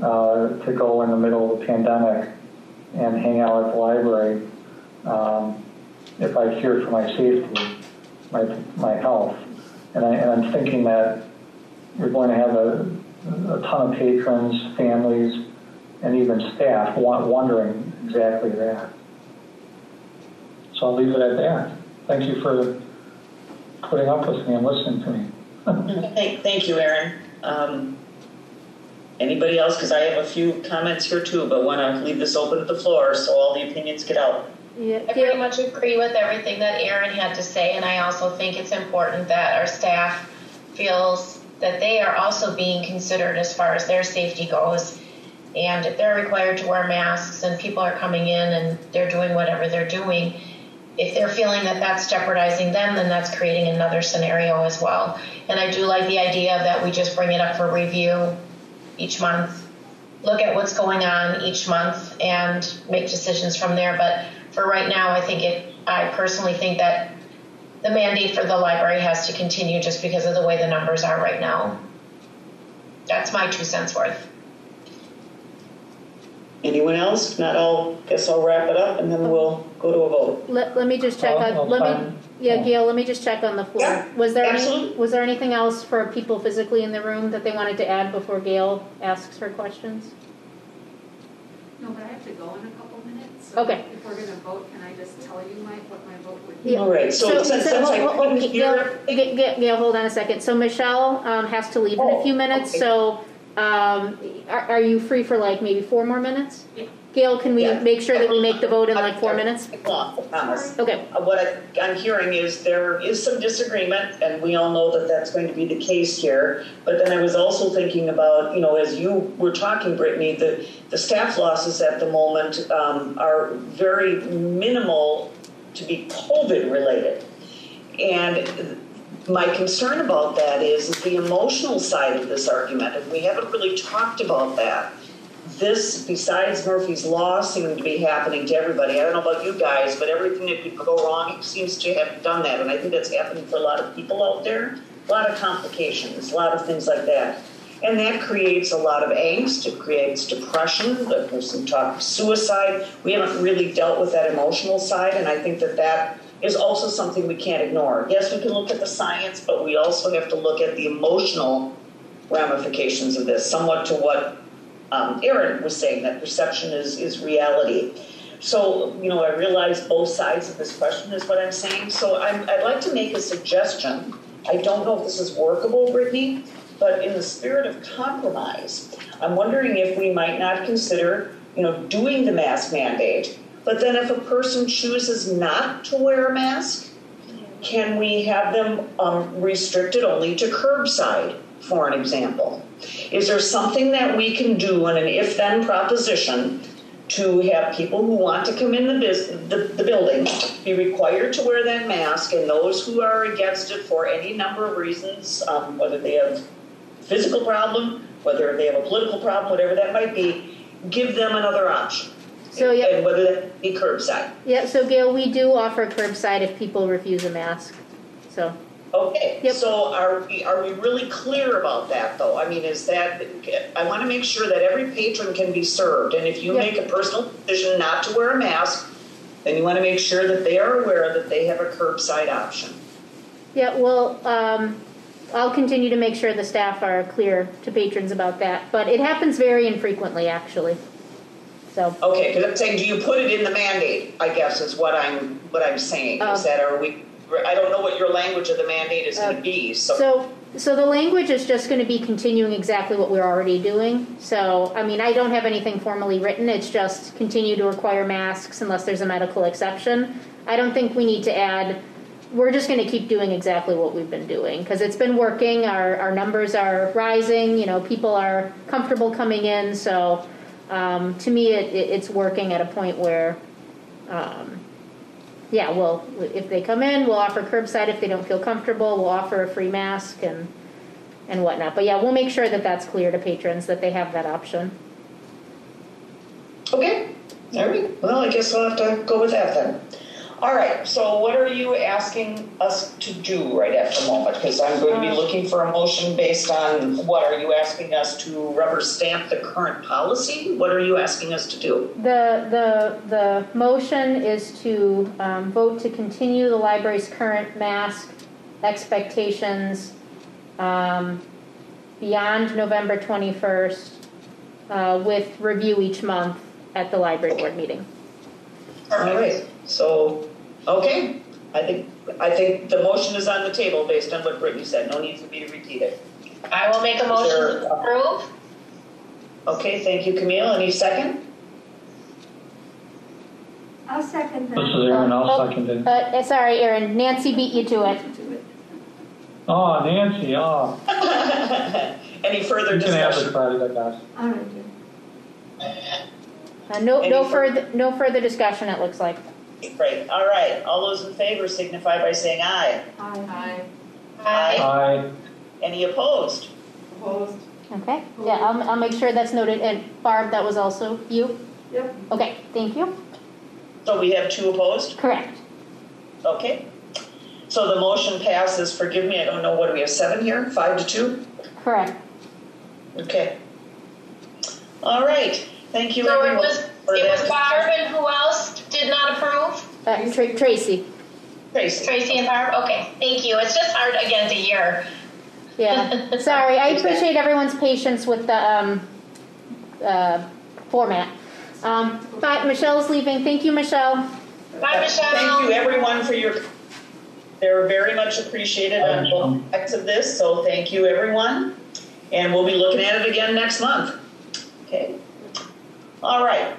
to go in the middle of the pandemic and hang out at the library if I fear for my safety, my health? And I'm thinking that you're going to have a ton of patrons, families, and even staff wondering exactly that. So I'll leave it at that. Thank you for putting up with me and listening to me. Thank you, Aaron. Anybody else? Because I have a few comments here too, but want to leave this open to the floor so all the opinions get out. Yeah, I pretty much agree with everything that Aaron had to say, and I also think it's important that our staff feels that they are also being considered as far as their safety goes. And if they're required to wear masks and people are coming in and they're doing whatever they're doing, if they're feeling that that's jeopardizing them, then that's creating another scenario as well. And I do like the idea that we just bring it up for review each month, look at what's going on each month and make decisions from there. But for right now, I personally think that the mandate for the library has to continue just because of the way the numbers are right now. That's my 2 cents worth. Anyone else? If not, guess I'll wrap it up and then we'll go to a vote. Let me just check on. Gail. Let me just check on the floor. Yeah, was there anything else for people physically in the room that they wanted to add before Gail asks her questions? No, but I have to go in a couple minutes. So okay. If we're going to vote, can I just tell you what my vote would be? All right. So since Gail, hold on a second. So Michelle has to leave in a few minutes. Okay. So. Are you free for like maybe 4 more minutes? Yeah. Gail, can we make sure that we make the vote in like 4 minutes? I promise. Okay. What I'm hearing is there is some disagreement, and we all know that that's going to be the case here. But then I was also thinking about, as you were talking, Brittany, the staff losses at the moment are very minimal to be COVID related. And my concern about that is the emotional side of this argument, and we haven't really talked about that. This, besides Murphy's Law, seemed to be happening to everybody. I don't know about you guys, but everything that could go wrong seems to have done that, and I think that's happening for a lot of people out there. A lot of complications, a lot of things like that. And that creates a lot of angst, it creates depression, there's some talk of suicide. We haven't really dealt with that emotional side, and I think that is also something we can't ignore. Yes, we can look at the science, but we also have to look at the emotional ramifications of this, somewhat to what Aaron was saying, that perception is reality. So, I realize both sides of this question is what I'm saying. So I'd like to make a suggestion. I don't know if this is workable, Brittany, but in the spirit of compromise, I'm wondering if we might not consider, doing the mask mandate. But then if a person chooses not to wear a mask, can we have them restricted only to curbside, for an example? Is there something that we can do in an if-then proposition to have people who want to come in the building be required to wear that mask, and those who are against it for any number of reasons, whether they have a physical problem, whether they have a political problem, whatever that might be, give them another option? So, and whether that be curbside. Yeah, so Gail, we do offer curbside if people refuse a mask. So. Okay, yep. So are we really clear about that, though? I mean, I want to make sure that every patron can be served, and if you make a personal decision not to wear a mask, then you want to make sure that they are aware that they have a curbside option. Yeah, well, I'll continue to make sure the staff are clear to patrons about that, but it happens very infrequently, actually. So. Okay, because I'm saying, do you put it in the mandate? I guess is what I'm saying. Is that I don't know what your language of the mandate is going to be. So the language is just going to be continuing exactly what we're already doing. So, I mean, I don't have anything formally written. It's just continue to require masks unless there's a medical exception. I don't think we need to add. We're just going to keep doing exactly what we've been doing because it's been working. Our numbers are rising. People are comfortable coming in. So. To me, it's working at a point where, if they come in, we'll offer curbside. If they don't feel comfortable, we'll offer a free mask and whatnot. But yeah, we'll make sure that that's clear to patrons that they have that option. Okay, all right. Well, I guess we'll have to go with that then. All right, so what are you asking us to do right at the moment? Because I'm going to be looking for a motion based on what are you asking us to rubber stamp the current policy? What are you asking us to do? The motion is to vote to continue the library's current mask expectations beyond November 21st with review each month at the library board meeting. All right, so, okay. I think the motion is on the table based on what Brittany said. No need for me to repeat it. I will make a motion to approve. Okay, thank you, Camille. Any second? I'll second This is that. Aaron, I'll second it. Sorry, Aaron. Nancy beat you to it. Oh, Nancy, oh. Any further You can have the discussion? credit, I guess. All right, then. No further discussion, it looks like. Great. All right. All those in favor signify by saying aye. Aye. Aye. Aye. Any opposed? Opposed? Okay. Yeah, I'll make sure that's noted. And Barb, that was also you? Yep. Okay, thank you. So we have 2 opposed? Correct. Okay. So the motion passes. Forgive me, I don't know. What do we have, 7 here? 5-2? Correct. Okay. All right. Thank you, So it everyone. was Barb, and who else did not approve? Tracy. Tracy. Tracy and Barb? Okay, thank you. It's just hard again to hear. Yeah. Sorry, I appreciate everyone's patience with the format. But Michelle's leaving. Thank you, Michelle. Bye, Michelle. Thank you, everyone, for your... They're very much appreciated on both sides of this, so thank you, everyone. And we'll be looking at it again next month. Okay. All right.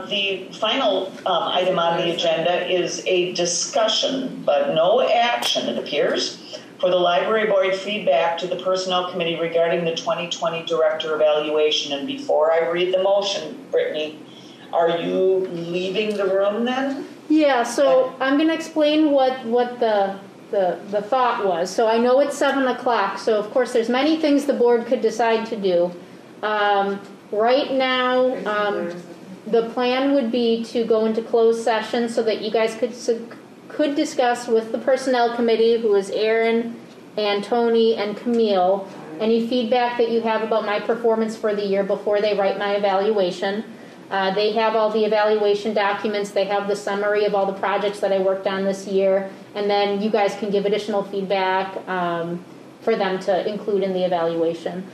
The final item on the agenda is a discussion, but no action, it appears, for the library board feedback to the personnel committee regarding the 2020 director evaluation. And before I read the motion, Brittany, are you leaving the room then? Yeah, so I'm going to explain what the thought was. So I know it's 7 o'clock, so of course there's many things the board could decide to do. Right now, the plan would be to go into closed session so that you guys could discuss with the personnel committee, who is Aaron and Tony and Camille, any feedback that you have about my performance for the year before they write my evaluation. They have all the evaluation documents. They have the summary of all the projects that I worked on this year. And then you guys can give additional feedback for them to include in the evaluation.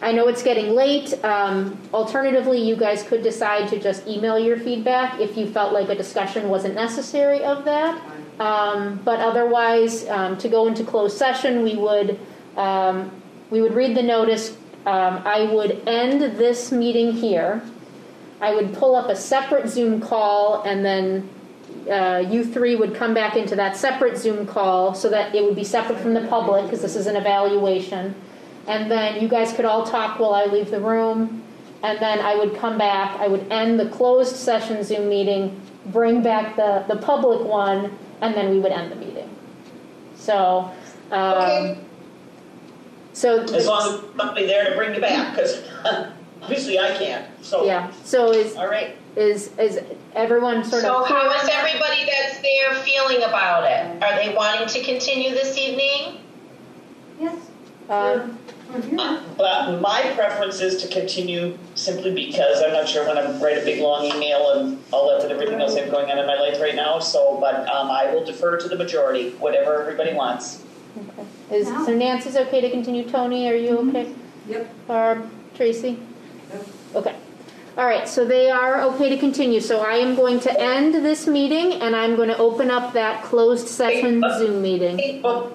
I know it's getting late. Alternatively, you guys could decide to just email your feedback if you felt like a discussion wasn't necessary of that. But otherwise, to go into closed session, we would read the notice. I would end this meeting here. I would pull up a separate Zoom call, and then you 3 would come back into that separate Zoom call so that it would be separate from the public, because this is an evaluation. And then you guys could all talk while I leave the room. And then I would come back. I would end the closed session Zoom meeting, bring back the public one, and then we would end the meeting. So, Okay. So As long as there's somebody there to bring you back, because obviously I can't. So yeah. So all right. Is everyone sort So of? how is everybody that's there feeling about it? Are they wanting to continue this evening? Yes. We're here. But my preference is to continue simply because I'm not sure when I write a big long email and all that and everything else I have going on in my life right now. So, but I will defer to the majority, whatever everybody wants. Okay. So Nancy's okay to continue. Tony, are you okay? Yep. Barb, Tracy? Yep. Okay. All right, so they are okay to continue. So I am going to end this meeting, and I'm going to open up that closed session Zoom meeting.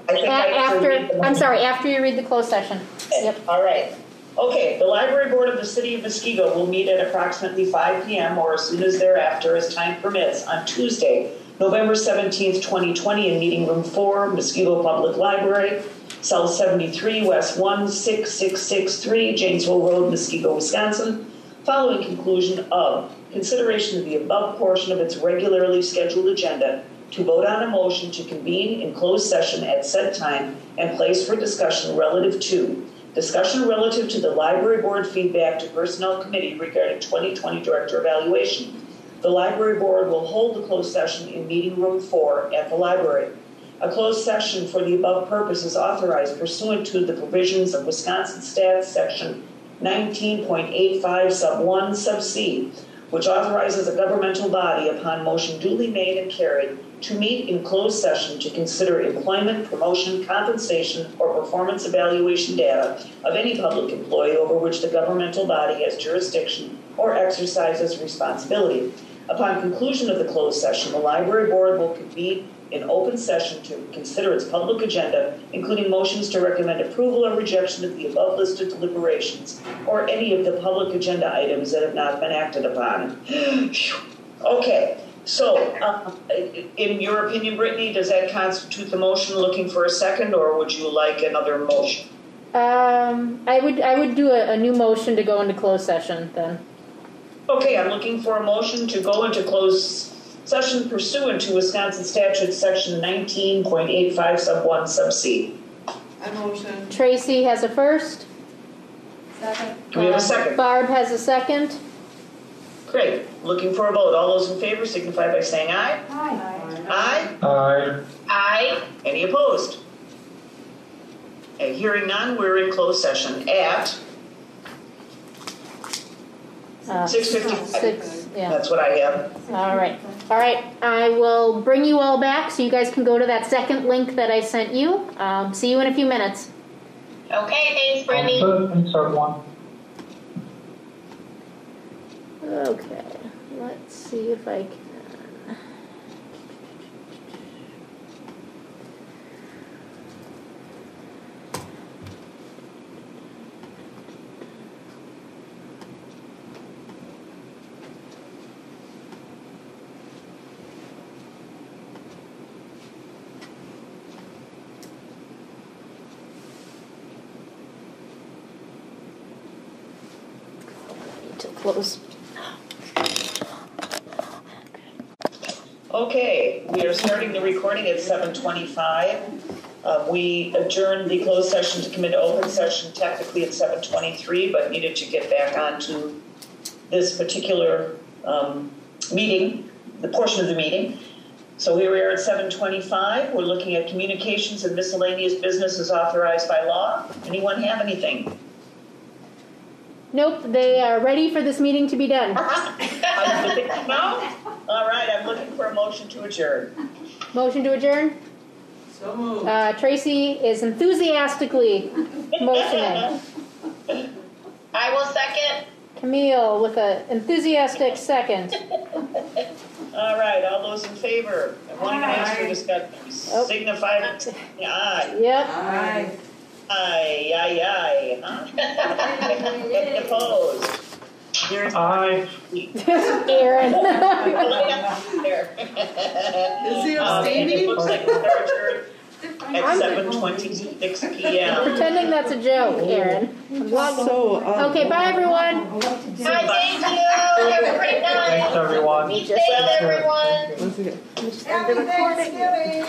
After you read the closed session. Yep. All right. Okay, the Library Board of the City of Muskego will meet at approximately 5 p.m. or as soon as thereafter as time permits on Tuesday, November 17th, 2020 in Meeting Room 4, Muskego Public Library, Cell 73, West 16663, Janesville Road, Muskego, Wisconsin, following conclusion of consideration of the above portion of its regularly scheduled agenda to vote on a motion to convene in closed session at said time and place for discussion relative to discussion relative to the library board feedback to personnel committee regarding 2020 director evaluation. The library board will hold the closed session in meeting room 4 at the library. A closed session for the above purpose is authorized pursuant to the provisions of Wisconsin Stat Section 19.85 sub 1 sub c, which authorizes a governmental body upon motion duly made and carried to meet in closed session to consider employment, promotion, compensation, or performance evaluation data of any public employee over which the governmental body has jurisdiction or exercises responsibility. Upon conclusion of the closed session, the library board will convene in open session to consider its public agenda, including motions to recommend approval or rejection of the above listed deliberations or any of the public agenda items that have not been acted upon. Okay, so in your opinion, Brittany, does that constitute the motion? Looking for a second, or would you like another motion? I would do a new motion to go into closed session then. Okay, I'm looking for a motion to go into closed session pursuant to Wisconsin Statute Section 19.85 sub 1 sub c. I motion. Tracy has a first. Second. Do we have a second? Barb has a second. Great. Looking for a vote. All those in favor signify by saying aye. Aye. Aye. Aye. Aye. Any opposed? Okay, hearing none, we're in closed session at 6:55. 6, yeah. That's what I have. All right. I will bring you all back so you guys can go to that second link that I sent you. See you in a few minutes. Okay, thanks, Brittany. Thanks, everyone. Okay. Let's see if I can. To close. Okay, we are starting the recording at 7:25. We adjourned the closed session to come into open session technically at 7:23, but needed to get back onto this particular meeting, the portion of the meeting. So here we are at 7:25. We're looking at communications and miscellaneous business as authorized by law. Anyone have anything? Nope, they are ready for this meeting to be done. No? All right, I'm looking for a motion to adjourn. Motion to adjourn? So moved. Tracy is enthusiastically motioning. I will second. Camille with an enthusiastic second. All right, all those in favor of wanting to ask for discussion, signify by saying aye. Yep. Aye. Aye. Huh? Any opposed? Here's Aye. Aaron. Is he It abstaining? looks like we're adjourned at 7:26 p.m. Pretending that's a joke, Aaron. So, Okay, bye everyone. Hi, thank you. Have a great night. Thanks, everyone. Be safe, everyone. once again. Happy Thanksgiving.